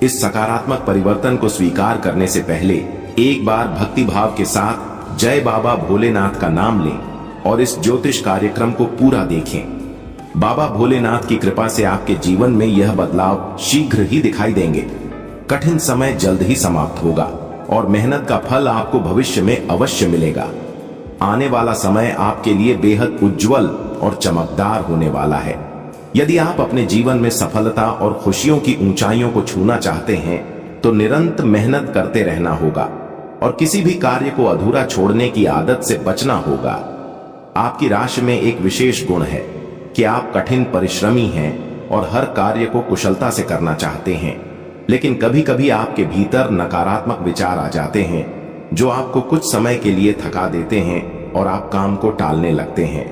इस सकारात्मक परिवर्तन को स्वीकार करने से पहले एक बार भक्ति भाव के साथ जय बाबा भोलेनाथ का नाम लें और इस ज्योतिष कार्यक्रम को पूरा देखें। बाबा भोलेनाथ की कृपा से आपके जीवन में यह बदलाव शीघ्र ही दिखाई देंगे। कठिन समय जल्द ही समाप्त होगा और मेहनत का फल आपको भविष्य में अवश्य मिलेगा। आने वाला समय आपके लिए बेहद उज्जवल और चमकदार होने वाला है। यदि आप अपने जीवन में सफलता और खुशियों की ऊंचाइयों को छूना चाहते हैं तो निरंतर मेहनत करते रहना होगा और किसी भी कार्य को अधूरा छोड़ने की आदत से बचना होगा। आपकी राशि में एक विशेष गुण है कि आप कठिन परिश्रमी हैं और हर कार्य को कुशलता से करना चाहते हैं, लेकिन कभी कभी आपके भीतर नकारात्मक विचार आ जाते हैं जो आपको कुछ समय के लिए थका देते हैं और आप काम को टालने लगते हैं।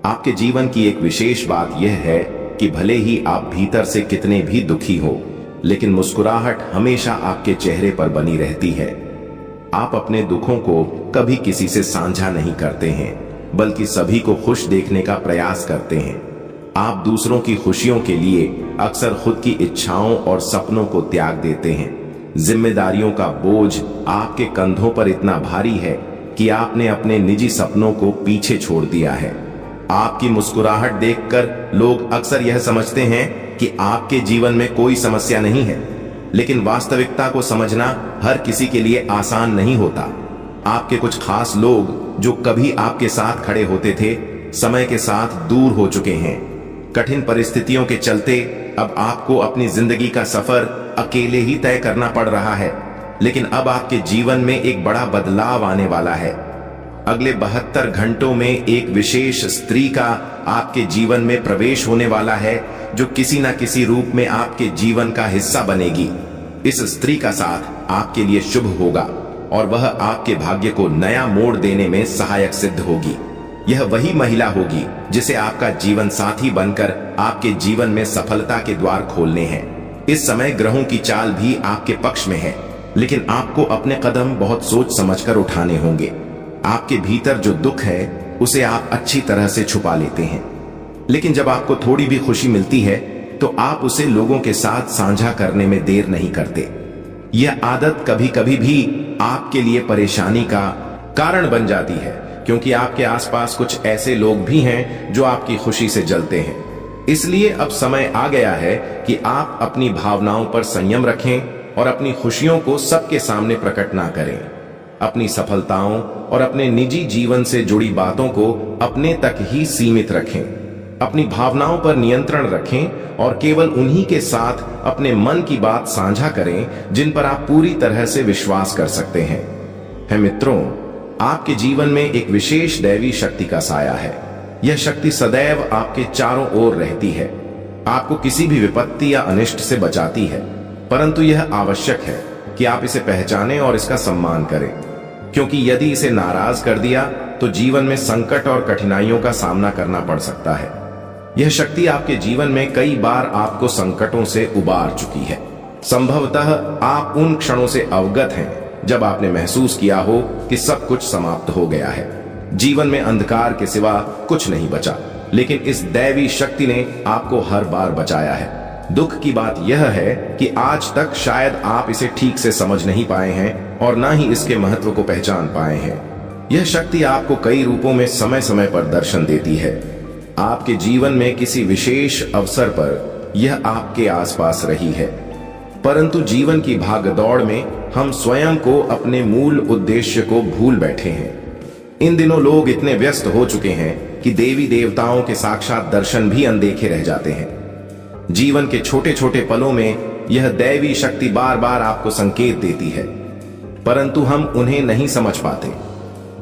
आपके जीवन की एक विशेष बात यह है कि भले ही आप भीतर से कितने भी दुखी हो, लेकिन मुस्कुराहट हमेशा आपके चेहरे पर बनी रहती है। आप अपने दुखों को कभी किसी से साझा नहीं करते हैं, बल्कि सभी को खुश देखने का प्रयास करते हैं। आप दूसरों की खुशियों के लिए अक्सर खुद की इच्छाओं और सपनों को त्याग देते हैं। जिम्मेदारियों का बोझ आपके कंधों पर इतना भारी है कि आपने अपने निजी सपनों को पीछे छोड़ दिया है। आपकी मुस्कुराहट देखकर लोग अक्सर यह समझते हैं कि आपके जीवन में कोई समस्या नहीं है, लेकिन वास्तविकता को समझना हर किसी के लिए आसान नहीं होता। आपके कुछ खास लोग जो कभी आपके साथ खड़े होते थे, समय के साथ दूर हो चुके हैं। कठिन परिस्थितियों के चलते अब आपको अपनी जिंदगी का सफर अकेले ही तय करना पड़ रहा है, लेकिन अब आपके जीवन में एक बड़ा बदलाव आने वाला है। अगले 72 घंटों में एक विशेष स्त्री का आपके जीवन में प्रवेश होने वाला है, जो किसी न किसी रूप में आपके जीवन का हिस्सा बनेगी। इस स्त्री का साथ आपके लिए शुभ होगा और वह आपके भाग्य को नया मोड़ देने में सहायक सिद्ध होगी। यह वही महिला होगी जिसे आपका जीवन साथी बनकर आपके जीवन में सफलता के द्वार खोलने हैं। इस समय ग्रहों की चाल भी आपके पक्ष में है, लेकिन आपको अपने कदम बहुत सोच समझकर उठाने होंगे। आपके भीतर जो दुख है उसे आप अच्छी तरह से छुपा लेते हैं, लेकिन जब आपको थोड़ी भी खुशी मिलती है तो आप उसे लोगों के साथ साझा करने में देर नहीं करते। यह आदत कभी कभी भी आपके लिए परेशानी का कारण बन जाती है, क्योंकि आपके आसपास कुछ ऐसे लोग भी हैं जो आपकी खुशी से जलते हैं। इसलिए अब समय आ गया है कि आप अपनी भावनाओं पर संयम रखें और अपनी खुशियों को सबके सामने प्रकट ना करें। अपनी सफलताओं और अपने निजी जीवन से जुड़ी बातों को अपने तक ही सीमित रखें। अपनी भावनाओं पर नियंत्रण रखें और केवल उन्हीं के साथ अपने मन की बात साझा करें जिन पर आप पूरी तरह से विश्वास कर सकते हैं। मित्रों, आपके जीवन में एक विशेष दैवी शक्ति का साया है। यह शक्ति सदैव आपके चारों ओर रहती है, आपको किसी भी विपत्ति या अनिष्ट से बचाती है, परंतु यह आवश्यक है कि आप इसे पहचानें और इसका सम्मान करें, क्योंकि यदि इसे नाराज कर दिया तो जीवन में संकट और कठिनाइयों का सामना करना पड़ सकता है। यह शक्ति आपके जीवन में कई बार आपको संकटों से उबार चुकी है। संभवतः आप उन क्षणों से अवगत हैं जब आपने महसूस किया हो कि सब कुछ समाप्त हो गया है, जीवन में अंधकार के सिवा कुछ नहीं बचा, लेकिन इस दैवी शक्ति ने आपको हर बार बचाया है। दुख की बात यह है कि आज तक शायद आप इसे ठीक से समझ नहीं पाए हैं और ना ही इसके महत्व को पहचान पाए हैं। यह शक्ति आपको कई रूपों में समय समय पर दर्शन देती है। आपके जीवन में किसी विशेष अवसर पर यह आपके आसपास रही है, परंतु जीवन की भागदौड़ में हम स्वयं को अपने मूल उद्देश्य को भूल बैठे हैं। इन दिनों लोग इतने व्यस्त हो चुके हैं कि देवी देवताओं के साक्षात दर्शन भी अनदेखे रह जाते हैं। जीवन के छोटे छोटे पलों में यह दैवी शक्ति बार बार आपको संकेत देती है, परंतु हम उन्हें नहीं समझ पाते।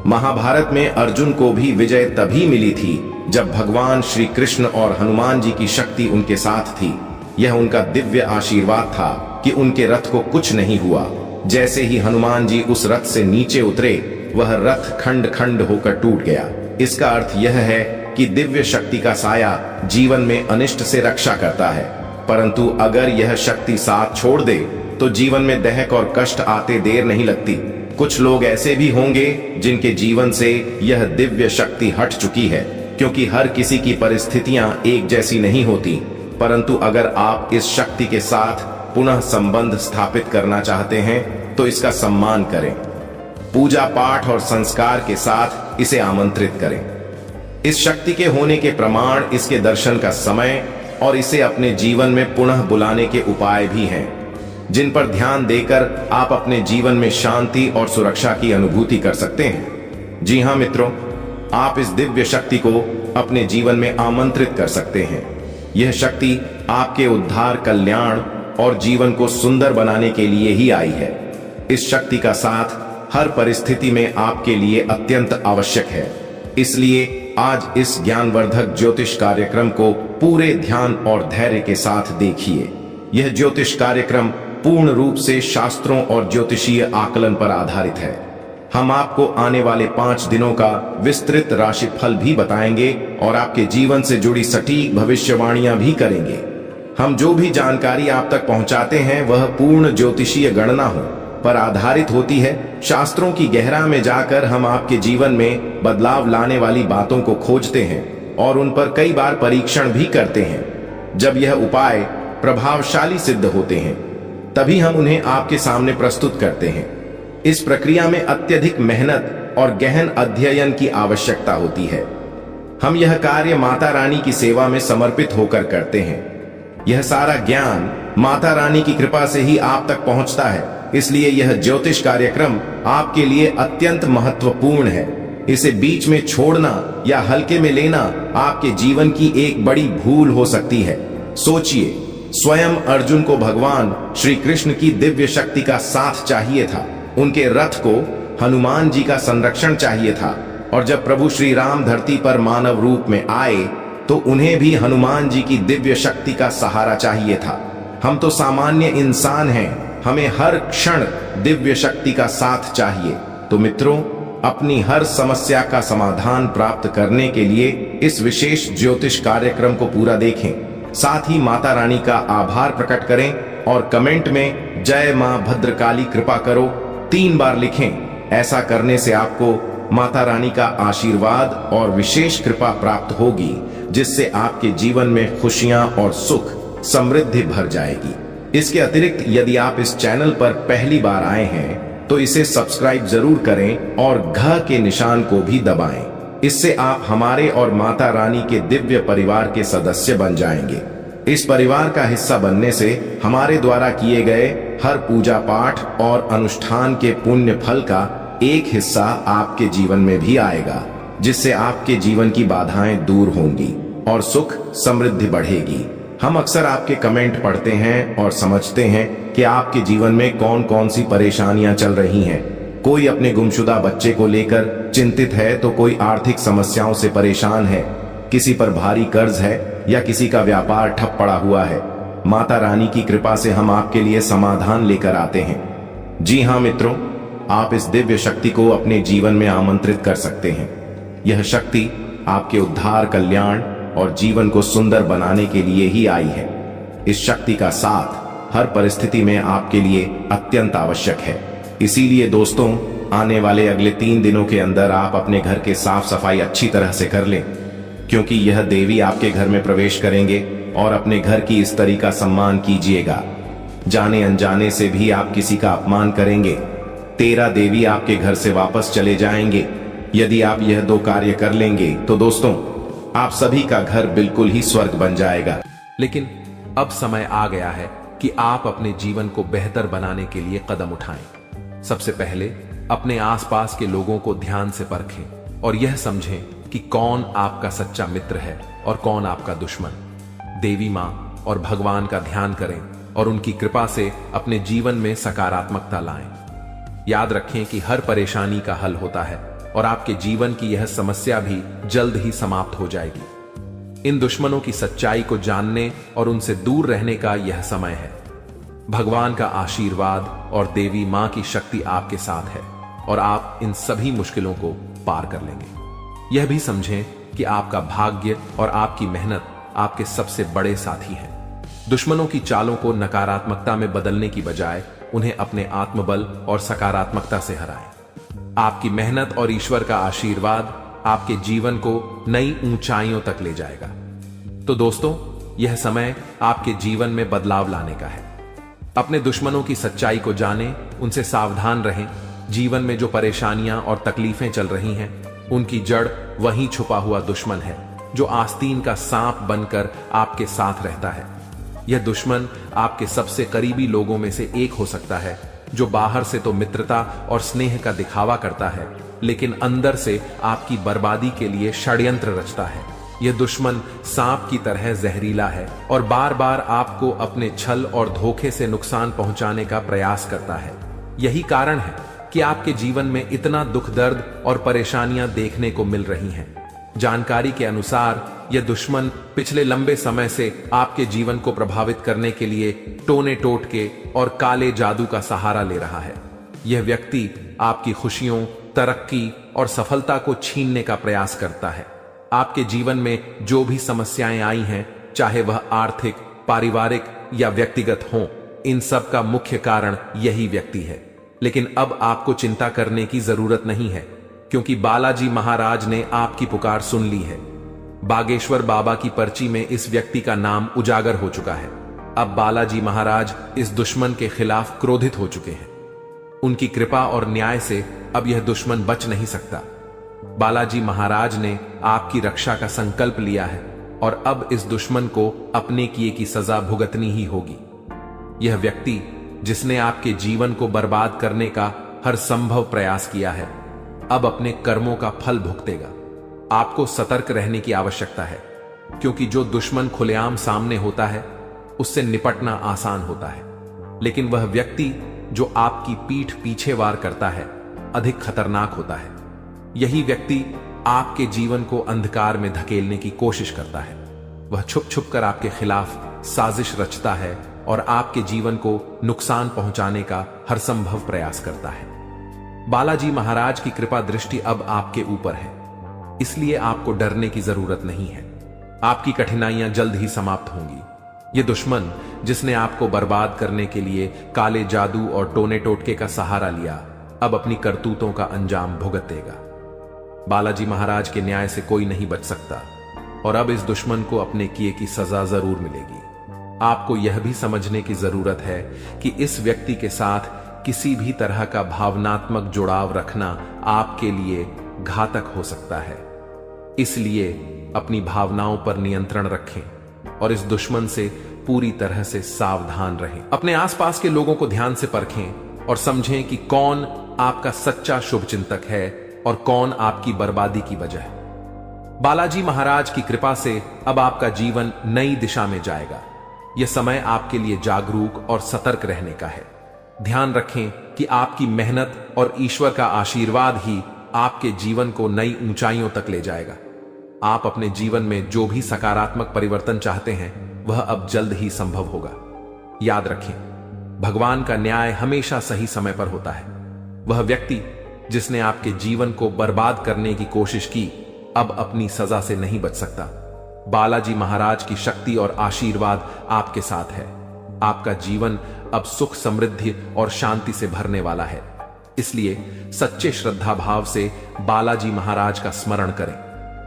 महाभारत में अर्जुन को भी विजय तभी मिली थी जब भगवान श्री कृष्ण और हनुमान जी की शक्ति उनके साथ थी। यह उनका दिव्य आशीर्वाद था कि उनके रथ को कुछ नहीं हुआ। जैसे ही हनुमान जी उस रथ से नीचे उतरे, वह रथ खंड खंड होकर टूट गया। इसका अर्थ यह है कि दिव्य शक्ति का साया जीवन में अनिष्ट से रक्षा करता है, परंतु अगर यह शक्ति साथ छोड़ दे तो जीवन में दहक और कष्ट आते देर नहीं लगती। कुछ लोग ऐसे भी होंगे जिनके जीवन से यह दिव्य शक्ति हट चुकी है, क्योंकि हर किसी की परिस्थितियां एक जैसी नहीं होती। परंतु अगर आप इस शक्ति के साथ पुनः संबंध स्थापित करना चाहते हैं तो इसका सम्मान करें, पूजा पाठ और संस्कार के साथ इसे आमंत्रित करें। इस शक्ति के होने के प्रमाण इसके दर्शन का समय और इसे अपने जीवन में पुनः बुलाने के उपाय भी हैं, जिन पर ध्यान देकर आप अपने जीवन में शांति और सुरक्षा की अनुभूति कर सकते हैं। जी हां मित्रों, आप इस दिव्य शक्ति को अपने जीवन में आमंत्रित कर सकते हैं। यह शक्ति आपके उद्धार, कल्याण और जीवन को सुंदर बनाने के लिए ही आई है। इस शक्ति का साथ हर परिस्थिति में आपके लिए अत्यंत आवश्यक है। इसलिए आज इस ज्ञानवर्धक ज्योतिष कार्यक्रम को पूरे ध्यान और धैर्य के साथ देखिए। यह ज्योतिष कार्यक्रम पूर्ण रूप से शास्त्रों और ज्योतिषीय आकलन पर आधारित है। हम आपको आने वाले 5 दिनों का विस्तृत राशिफल भी बताएंगे और आपके जीवन से जुड़ी सटीक भविष्यवाणियां भी करेंगे। हम जो भी जानकारी आप तक पहुंचाते हैं वह पूर्ण ज्योतिषीय गणना पर आधारित होती है। शास्त्रों की गहरा में जाकर हम आपके जीवन में बदलाव लाने वाली बातों को खोजते हैं और उन पर कई बार परीक्षण भी करते हैं। जब यह उपाय प्रभावशाली सिद्ध होते हैं तभी हम उन्हें आपके सामने प्रस्तुत करते हैं। इस प्रक्रिया में अत्यधिक मेहनत और गहन अध्ययन की आवश्यकता होती है। हम यह कार्य माता रानी की सेवा में समर्पित होकर करते हैं। यह सारा ज्ञान माता रानी की कृपा से ही आप तक पहुंचता है, इसलिए यह ज्योतिष कार्यक्रम आपके लिए अत्यंत महत्वपूर्ण है। इसे बीच में छोड़ना या हल्के में लेना आपके जीवन की एक बड़ी भूल हो सकती है। सोचिए, स्वयं अर्जुन को भगवान श्री कृष्ण की दिव्य शक्ति का साथ चाहिए था। उनके रथ को हनुमान जी का संरक्षण चाहिए था, और जब प्रभु श्री राम धरती पर मानव रूप में आए तो उन्हें भी हनुमान जी की दिव्य शक्ति का सहारा चाहिए था। हम तो सामान्य इंसान हैं, हमें हर क्षण दिव्य शक्ति का साथ चाहिए। तो मित्रों, अपनी हर समस्या का समाधान प्राप्त करने के लिए इस विशेष ज्योतिष कार्यक्रम को पूरा देखें। साथ ही माता रानी का आभार प्रकट करें और कमेंट में जय मां भद्रकाली कृपा करो 3 बार लिखें। ऐसा करने से आपको माता रानी का आशीर्वाद और विशेष कृपा प्राप्त होगी, जिससे आपके जीवन में खुशियां और सुख समृद्धि भर जाएगी। इसके अतिरिक्त यदि आप इस चैनल पर पहली बार आए हैं तो इसे सब्सक्राइब जरूर करें और घ के निशान को भी दबाएं। इससे आप हमारे और माता रानी के दिव्य परिवार के सदस्य बन जाएंगे। इस परिवार का हिस्सा बनने से हमारे द्वारा किए गए हर पूजा पाठ और अनुष्ठान के पुण्य फल का एक हिस्सा आपके जीवन में भी आएगा, जिससे आपके जीवन की बाधाएं दूर होंगी और सुख समृद्धि बढ़ेगी। हम अक्सर आपके कमेंट पढ़ते हैं और समझते हैं कि आपके जीवन में कौन कौन सी परेशानियां चल रही हैं। कोई अपने गुमशुदा बच्चे को लेकर चिंतित है तो कोई आर्थिक समस्याओं से परेशान है, किसी पर भारी कर्ज है या किसी का व्यापार ठप पड़ा हुआ है। माता रानी की कृपा से हम आपके लिए समाधान लेकर आते हैं। जी हाँ मित्रों, आप इस दिव्य शक्ति को अपने जीवन में आमंत्रित कर सकते हैं। यह शक्ति आपके उद्धार, कल्याण और जीवन को सुंदर बनाने के लिए ही आई है। इस शक्ति का साथ हर परिस्थिति में आपके लिए अत्यंत आवश्यक है। इसीलिए दोस्तों, आने वाले अगले 3 दिनों के अंदर आप अपने घर के साफ सफाई अच्छी तरह से कर लें, क्योंकि यह देवी आपके घर में प्रवेश करेंगे और अपने घर की स्त्री का सम्मान कीजिएगा। जाने अनजाने से भी आप किसी का अपमान करेंगे, 13 देवी आपके घर से वापस चले जाएंगे। यदि आप यह 2 कार्य कर लेंगे तो दोस्तों, आप सभी का घर बिल्कुल ही स्वर्ग बन जाएगा। लेकिन अब समय आ गया है कि आप अपने जीवन को बेहतर बनाने के लिए कदम उठाएं। सबसे पहले अपने आसपास के लोगों को ध्यान से परखें और यह समझें कि कौन आपका सच्चा मित्र है और कौन आपका दुश्मन। देवी मां और भगवान का ध्यान करें और उनकी कृपा से अपने जीवन में सकारात्मकता लाएं। याद रखें कि हर परेशानी का हल होता है और आपके जीवन की यह समस्या भी जल्द ही समाप्त हो जाएगी। इन दुश्मनों की सच्चाई को जानने और उनसे दूर रहने का यह समय है। भगवान का आशीर्वाद और देवी मां की शक्ति आपके साथ है और आप इन सभी मुश्किलों को पार कर लेंगे। यह भी समझें कि आपका भाग्य और आपकी मेहनत आपके सबसे बड़े साथी हैं। दुश्मनों की चालों को नकारात्मकता में बदलने की बजाय उन्हें अपने आत्मबल और सकारात्मकता से हराएं। आपकी मेहनत और ईश्वर का आशीर्वाद आपके जीवन को नई ऊंचाइयों तक ले जाएगा। तो दोस्तों, यह समय आपके जीवन में बदलाव लाने का है। अपने दुश्मनों की सच्चाई को जानें, उनसे सावधान रहें। जीवन में जो परेशानियां और तकलीफें चल रही हैं, उनकी जड़ वहीं छुपा हुआ दुश्मन है जो आस्तीन का सांप बनकर आपके साथ रहता है। यह दुश्मन आपके सबसे करीबी लोगों में से एक हो सकता है, जो बाहर से तो मित्रता और स्नेह का दिखावा करता है, लेकिन अंदर से आपकी बर्बादी के लिए षड्यंत्र रचता है। यह दुश्मन सांप की तरह जहरीला है और बार बार आपको अपने छल और धोखे से नुकसान पहुंचाने का प्रयास करता है। यही कारण है कि आपके जीवन में इतना दुख दर्द और परेशानियां देखने को मिल रही हैं। जानकारी के अनुसार यह दुश्मन पिछले लंबे समय से आपके जीवन को प्रभावित करने के लिए टोने टोटके और काले जादू का सहारा ले रहा है। यह व्यक्ति आपकी खुशियों, तरक्की और सफलता को छीनने का प्रयास करता है। आपके जीवन में जो भी समस्याएं आई हैं, चाहे वह आर्थिक, पारिवारिक या व्यक्तिगत हों, इन सब का मुख्य कारण यही व्यक्ति है। लेकिन अब आपको चिंता करने की जरूरत नहीं है, क्योंकि बालाजी महाराज ने आपकी पुकार सुन ली है। बागेश्वर बाबा की पर्ची में इस व्यक्ति का नाम उजागर हो चुका है। अब बालाजी महाराज इस दुश्मन के खिलाफ क्रोधित हो चुके हैं। उनकी कृपा और न्याय से अब यह दुश्मन बच नहीं सकता। बालाजी महाराज ने आपकी रक्षा का संकल्प लिया है और अब इस दुश्मन को अपने किए की सजा भुगतनी ही होगी। यह व्यक्ति जिसने आपके जीवन को बर्बाद करने का हर संभव प्रयास किया है, अब अपने कर्मों का फल भुगतेगा। आपको सतर्क रहने की आवश्यकता है, क्योंकि जो दुश्मन खुलेआम सामने होता है, उससे निपटना आसान होता है, लेकिन वह व्यक्ति जो आपकी पीठ पीछे वार करता है, अधिक खतरनाक होता है। यही व्यक्ति आपके जीवन को अंधकार में धकेलने की कोशिश करता है। वह छुप छुप कर आपके खिलाफ साजिश रचता है और आपके जीवन को नुकसान पहुंचाने का हर संभव प्रयास करता है। बालाजी महाराज की कृपा दृष्टि अब आपके ऊपर है, इसलिए आपको डरने की जरूरत नहीं है। आपकी कठिनाइयां जल्द ही समाप्त होंगी। ये दुश्मन जिसने आपको बर्बाद करने के लिए काले जादू और टोने टोटके का सहारा लिया, अब अपनी करतूतों का अंजाम भुगतेगा। बालाजी महाराज के न्याय से कोई नहीं बच सकता और अब इस दुश्मन को अपने किए की सजा जरूर मिलेगी। आपको यह भी समझने की जरूरत है कि इस व्यक्ति के साथ किसी भी तरह का भावनात्मक जुड़ाव रखना आपके लिए घातक हो सकता है। इसलिए अपनी भावनाओं पर नियंत्रण रखें और इस दुश्मन से पूरी तरह से सावधान रहें। अपने आसपास के लोगों को ध्यान से परखें और समझें कि कौन आपका सच्चा शुभचिंतक है और कौन आपकी बर्बादी की वजह है। बालाजी महाराज की कृपा से अब आपका जीवन नई दिशा में जाएगा। यह समय आपके लिए जागरूक और सतर्क रहने का है। ध्यान रखें कि आपकी मेहनत और ईश्वर का आशीर्वाद ही आपके जीवन को नई ऊंचाइयों तक ले जाएगा। आप अपने जीवन में जो भी सकारात्मक परिवर्तन चाहते हैं, वह अब जल्द ही संभव होगा। याद रखें, भगवान का न्याय हमेशा सही समय पर होता है। वह व्यक्ति जिसने आपके जीवन को बर्बाद करने की कोशिश की, अब अपनी सजा से नहीं बच सकता। बालाजी महाराज की शक्ति और आशीर्वाद आपके साथ है। आपका जीवन अब सुख, समृद्धि और शांति से भरने वाला है। इसलिए सच्चे श्रद्धा भाव से बालाजी महाराज का स्मरण करें,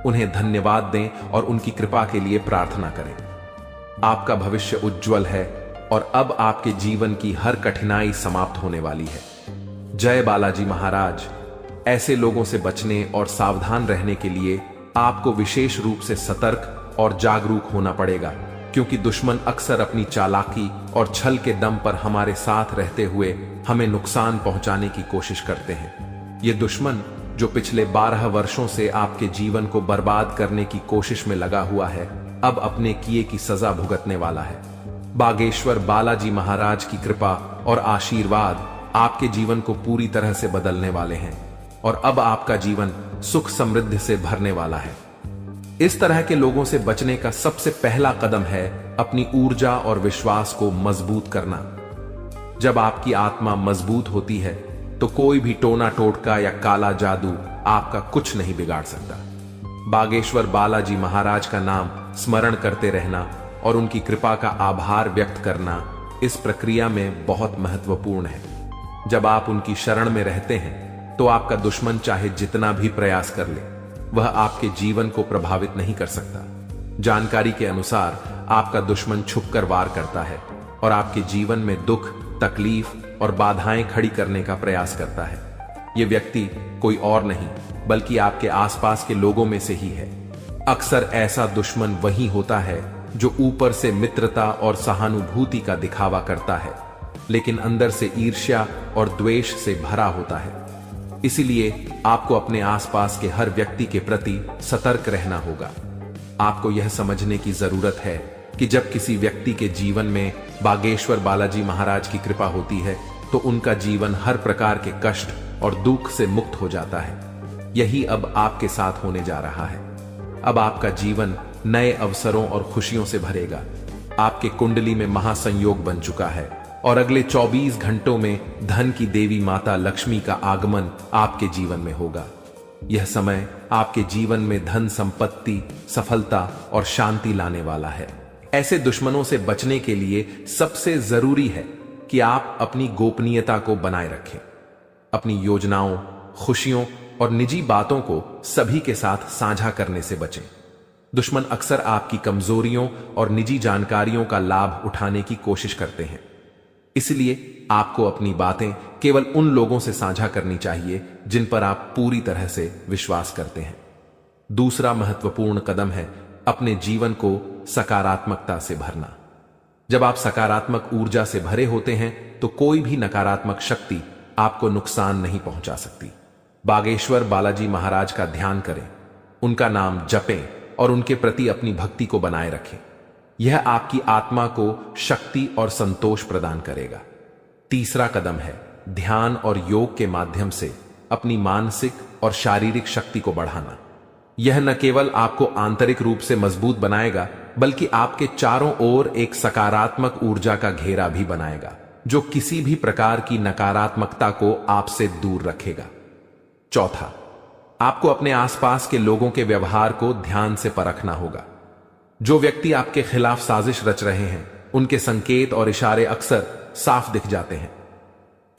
उन्हें धन्यवाद दें और उनकी कृपा के लिए प्रार्थना करें। आपका भविष्य उज्जवल है और अब आपके जीवन की हर कठिनाई समाप्त होने वाली है। जय बालाजी महाराज। ऐसे लोगों से बचने और सावधान रहने के लिए आपको विशेष रूप से सतर्क और जागरूक होना पड़ेगा, क्योंकि दुश्मन अक्सर अपनी चालाकी और छल के दम पर हमारे साथ रहते हुए हमें नुकसान पहुंचाने की कोशिश करते हैं। ये दुश्मन जो पिछले 12 वर्षों से आपके जीवन को बर्बाद करने की कोशिश में लगा हुआ है, अब अपने किए की सजा भुगतने वाला है। बागेश्वर बालाजी महाराज की कृपा और आशीर्वाद आपके जीवन को पूरी तरह से बदलने वाले हैं और अब आपका जीवन सुख समृद्धि से भरने वाला है। इस तरह के लोगों से बचने का सबसे पहला कदम है अपनी ऊर्जा और विश्वास को मजबूत करना। जब आपकी आत्मा मजबूत होती है तो कोई भी टोना टोटका या काला जादू आपका कुछ नहीं बिगाड़ सकता। बागेश्वर बालाजी महाराज का नाम स्मरण करते रहना और उनकी कृपा का आभार व्यक्त करना इस प्रक्रिया में बहुत महत्वपूर्ण है। जब आप उनकी शरण में रहते हैं तो आपका दुश्मन चाहे जितना भी प्रयास कर ले, वह आपके जीवन को प्रभावित नहीं कर सकता। जानकारी के अनुसार आपका दुश्मन छुपकर वार करता है और आपके जीवन में दुख, तकलीफ और बाधाएं खड़ी करने का प्रयास करता है। यह व्यक्ति कोई और नहीं बल्कि आपके आसपास के लोगों में से ही है। अक्सर ऐसा दुश्मन वही होता है जो ऊपर से मित्रता और सहानुभूति का दिखावा करता है, लेकिन अंदर से ईर्ष्या और द्वेष से भरा होता है। इसीलिए आपको अपने आसपास के हर व्यक्ति के प्रति सतर्क रहना होगा। आपको यह समझने की जरूरत है कि जब किसी व्यक्ति के जीवन में बागेश्वर बालाजी महाराज की कृपा होती है तो उनका जीवन हर प्रकार के कष्ट और दुख से मुक्त हो जाता है। यही अब आपके साथ होने जा रहा है। अब आपका जीवन नए अवसरों और खुशियों से भरेगा। आपके कुंडली में महासंयोग बन चुका है और अगले 24 घंटों में धन की देवी माता लक्ष्मी का आगमन आपके जीवन में होगा। यह समय आपके जीवन में धन, संपत्ति, सफलता और शांति लाने वाला है। ऐसे दुश्मनों से बचने के लिए सबसे जरूरी है कि आप अपनी गोपनीयता को बनाए रखें। अपनी योजनाओं, खुशियों और निजी बातों को सभी के साथ साझा करने से बचें। दुश्मन अक्सर आपकी कमजोरियों और निजी जानकारियों का लाभ उठाने की कोशिश करते हैं। इसलिए आपको अपनी बातें केवल उन लोगों से साझा करनी चाहिए जिन पर आप पूरी तरह से विश्वास करते हैं। दूसरा महत्वपूर्ण कदम है अपने जीवन को सकारात्मकता से भरना। जब आप सकारात्मक ऊर्जा से भरे होते हैं तो कोई भी नकारात्मक शक्ति आपको नुकसान नहीं पहुंचा सकती। बागेश्वर बालाजी महाराज का ध्यान करें, उनका नाम जपें और उनके प्रति अपनी भक्ति को बनाए रखें। यह आपकी आत्मा को शक्ति और संतोष प्रदान करेगा। तीसरा कदम है ध्यान और योग के माध्यम से अपनी मानसिक और शारीरिक शक्ति को बढ़ाना। यह न केवल आपको आंतरिक रूप से मजबूत बनाएगा बल्कि आपके चारों ओर एक सकारात्मक ऊर्जा का घेरा भी बनाएगा जो किसी भी प्रकार की नकारात्मकता को आपसे दूर रखेगा। चौथा, आपको अपने आसपास के लोगों के व्यवहार को ध्यान से परखना होगा। जो व्यक्ति आपके खिलाफ साजिश रच रहे हैं उनके संकेत और इशारे अक्सर साफ दिख जाते हैं।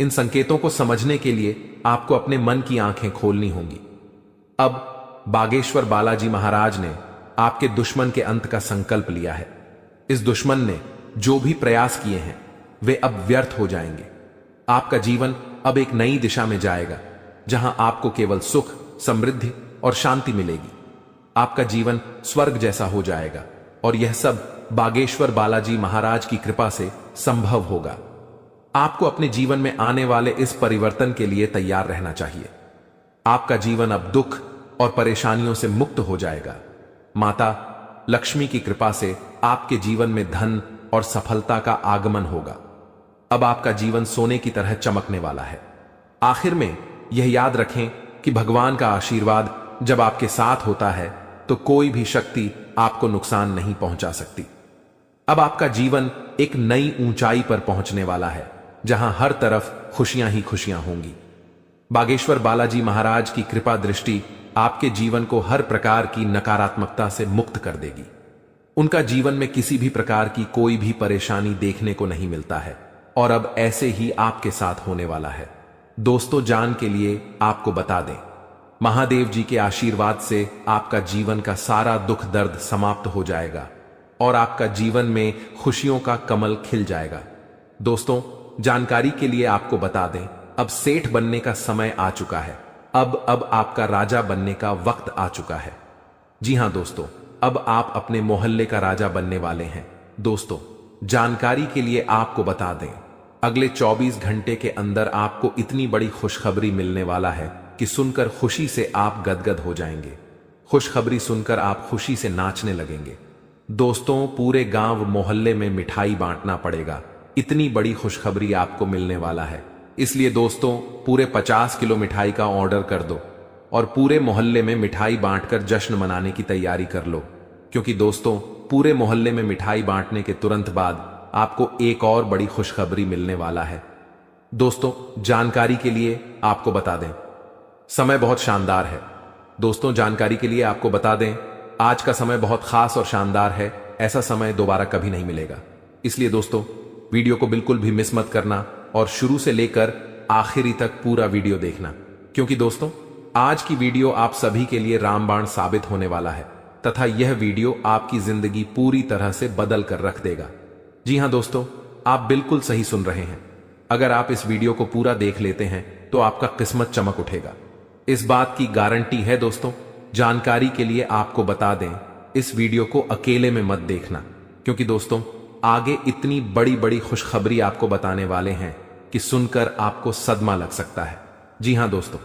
इन संकेतों को समझने के लिए आपको अपने मन की आंखें खोलनी होंगी। अब बागेश्वर बालाजी महाराज ने आपके दुश्मन के अंत का संकल्प लिया है। इस दुश्मन ने जो भी प्रयास किए हैं वे अब व्यर्थ हो जाएंगे। आपका जीवन अब एक नई दिशा में जाएगा जहां आपको केवल सुख, समृद्धि और शांति मिलेगी। आपका जीवन स्वर्ग जैसा हो जाएगा और यह सब बागेश्वर बालाजी महाराज की कृपा से संभव होगा। आपको अपने जीवन में आने वाले इस परिवर्तन के लिए तैयार रहना चाहिए। आपका जीवन अब दुख और परेशानियों से मुक्त हो जाएगा। माता लक्ष्मी की कृपा से आपके जीवन में धन और सफलता का आगमन होगा। अब आपका जीवन सोने की तरह चमकने वाला है। आखिर में यह याद रखें कि भगवान का आशीर्वाद जब आपके साथ होता है तो कोई भी शक्ति आपको नुकसान नहीं पहुंचा सकती। अब आपका जीवन एक नई ऊंचाई पर पहुंचने वाला है जहां हर तरफ खुशियां ही खुशियां होंगी। बागेश्वर बालाजी महाराज की कृपा दृष्टि आपके जीवन को हर प्रकार की नकारात्मकता से मुक्त कर देगी। उनका जीवन में किसी भी प्रकार की कोई भी परेशानी देखने को नहीं मिलता है और अब ऐसे ही आपके साथ होने वाला है। दोस्तों, जान के लिए आपको बता दें, महादेव जी के आशीर्वाद से आपका जीवन का सारा दुख दर्द समाप्त हो जाएगा और आपका जीवन में खुशियों का कमल खिल जाएगा। दोस्तों, जानकारी के लिए आपको बता दें, अब सेठ बनने का समय आ चुका है। अब आपका राजा बनने का वक्त आ चुका है। जी हां दोस्तों, अब आप अपने मोहल्ले का राजा बनने वाले हैं। दोस्तों, जानकारी के लिए आपको बता दें, अगले 24 घंटे के अंदर आपको इतनी बड़ी खुशखबरी मिलने वाला है कि सुनकर खुशी से आप गदगद हो जाएंगे। खुशखबरी सुनकर आप खुशी से नाचने लगेंगे। दोस्तों, पूरे गांव मोहल्ले में मिठाई बांटना पड़ेगा, इतनी बड़ी खुशखबरी आपको मिलने वाला है। इसलिए दोस्तों, पूरे 50 किलो मिठाई का ऑर्डर कर दो। और पूरे मोहल्ले में मिठाई बांटकर जश्न मनाने की तैयारी कर लो, क्योंकि दोस्तों पूरे मोहल्ले में मिठाई बांटने के तुरंत बाद आपको एक और बड़ी खुशखबरी मिलने वाला है। दोस्तों जानकारी के लिए आपको बता दें, समय बहुत शानदार है। दोस्तों जानकारी के लिए आपको बता दें, आज का समय बहुत खास और शानदार है। ऐसा समय दोबारा कभी नहीं मिलेगा। इसलिए दोस्तों वीडियो को बिल्कुल भी मिस मत करना और शुरू से लेकर आखिरी तक पूरा वीडियो देखना, क्योंकि दोस्तों आज की वीडियो आप सभी के लिए रामबाण साबित होने वाला है तथा यह वीडियो आपकी जिंदगी पूरी तरह से बदल कर रख देगा। जी हां दोस्तों, आप बिल्कुल सही सुन रहे हैं। अगर आप इस वीडियो को पूरा देख लेते हैं तो आपका किस्मत चमक उठेगा, इस बात की गारंटी है। दोस्तों जानकारी के लिए आपको बता दें, इस वीडियो को अकेले में मत देखना, क्योंकि दोस्तों आगे इतनी बड़ी बड़ी खुशखबरी आपको बताने वाले हैं कि सुनकर आपको सदमा लग सकता है। जी हां दोस्तों,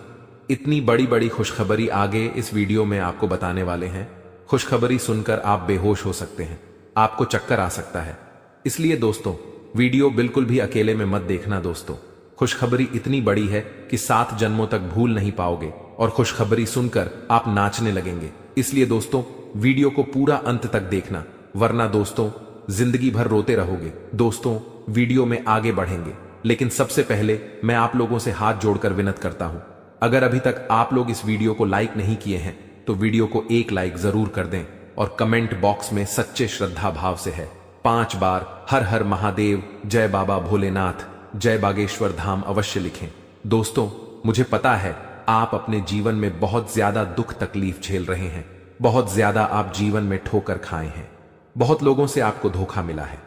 इतनी बड़ी बड़ी खुशखबरी आगे इस वीडियो में आपको बताने वाले हैं। खुशखबरी सुनकर आप बेहोश हो सकते हैं, आपको चक्कर आ सकता है। इसलिए दोस्तों वीडियो बिल्कुल भी अकेले में मत देखना। दोस्तों खुशखबरी इतनी बड़ी है कि 7 जन्मों तक भूल नहीं पाओगे और खुशखबरी सुनकर आप नाचने लगेंगे। इसलिए दोस्तों वीडियो को पूरा अंत तक देखना, वरना दोस्तों जिंदगी भर रोते रहोगे। दोस्तों वीडियो में आगे बढ़ेंगे, लेकिन सबसे पहले मैं आप लोगों से हाथ जोड़कर विनती करता हूं, अगर अभी तक आप लोग इस वीडियो को लाइक नहीं किए हैं तो वीडियो को एक लाइक जरूर कर दें और कमेंट बॉक्स में सच्चे श्रद्धा भाव से है 5 बार हर हर महादेव, जय बाबा भोलेनाथ, जय बागेश्वर धाम अवश्य लिखें। दोस्तों मुझे पता है आप अपने जीवन में बहुत ज्यादा दुख तकलीफ झेल रहे हैं, बहुत ज्यादा आप जीवन में ठोकर खाए हैं, बहुत लोगों से आपको धोखा मिला है।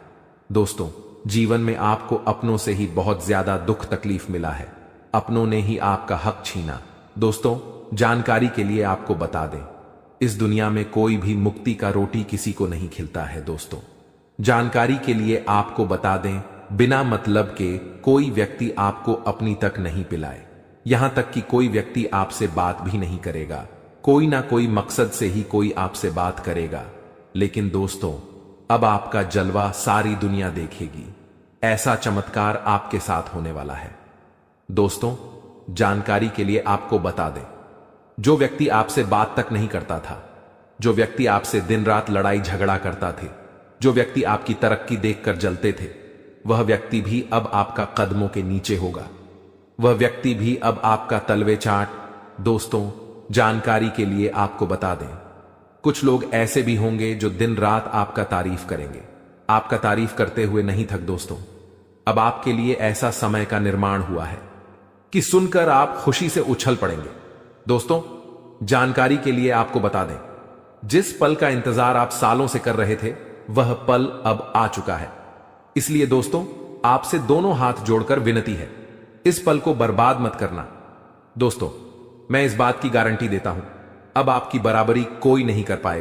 दोस्तों जीवन में आपको अपनों से ही बहुत ज्यादा दुख तकलीफ मिला है, अपनों ने ही आपका हक छीना। दोस्तों जानकारी के लिए आपको बता दें, इस दुनिया में कोई भी मुक्ति का रोटी किसी को नहीं खिलता है। दोस्तों जानकारी के लिए आपको बता दें, बिना मतलब के कोई व्यक्ति आपको अपनी तक नहीं पिलाए, यहां तक कि कोई व्यक्ति आपसे बात भी नहीं करेगा। कोई ना कोई मकसद से ही कोई आपसे बात करेगा, लेकिन दोस्तों अब आपका जलवा सारी दुनिया देखेगी। ऐसा चमत्कार आपके साथ होने वाला है। दोस्तों जानकारी के लिए आपको बता दें, जो व्यक्ति आपसे बात तक नहीं करता था, जो व्यक्ति आपसे दिन रात लड़ाई झगड़ा करता थे, जो व्यक्ति आपकी तरक्की देखकर जलते थे, वह व्यक्ति भी अब आपका कदमों के नीचे होगा, वह व्यक्ति भी अब आपका तलवे चाट। दोस्तों जानकारी के लिए आपको बता दें, कुछ लोग ऐसे भी होंगे जो दिन रात आपका तारीफ करेंगे, आपका तारीफ करते हुए नहीं थक। दोस्तों अब आपके लिए ऐसा समय का निर्माण हुआ है कि सुनकर आप खुशी से उछल पड़ेंगे। दोस्तों जानकारी के लिए आपको बता दें, जिस पल का इंतजार आप सालों से कर रहे थे वह पल अब आ चुका है। इसलिए दोस्तों आपसे दोनों हाथ जोड़कर विनती है, इस पल को बर्बाद मत करना। दोस्तों मैं इस बात की गारंटी देता हूं, अब आपकी बराबरी कोई नहीं कर पाएगा।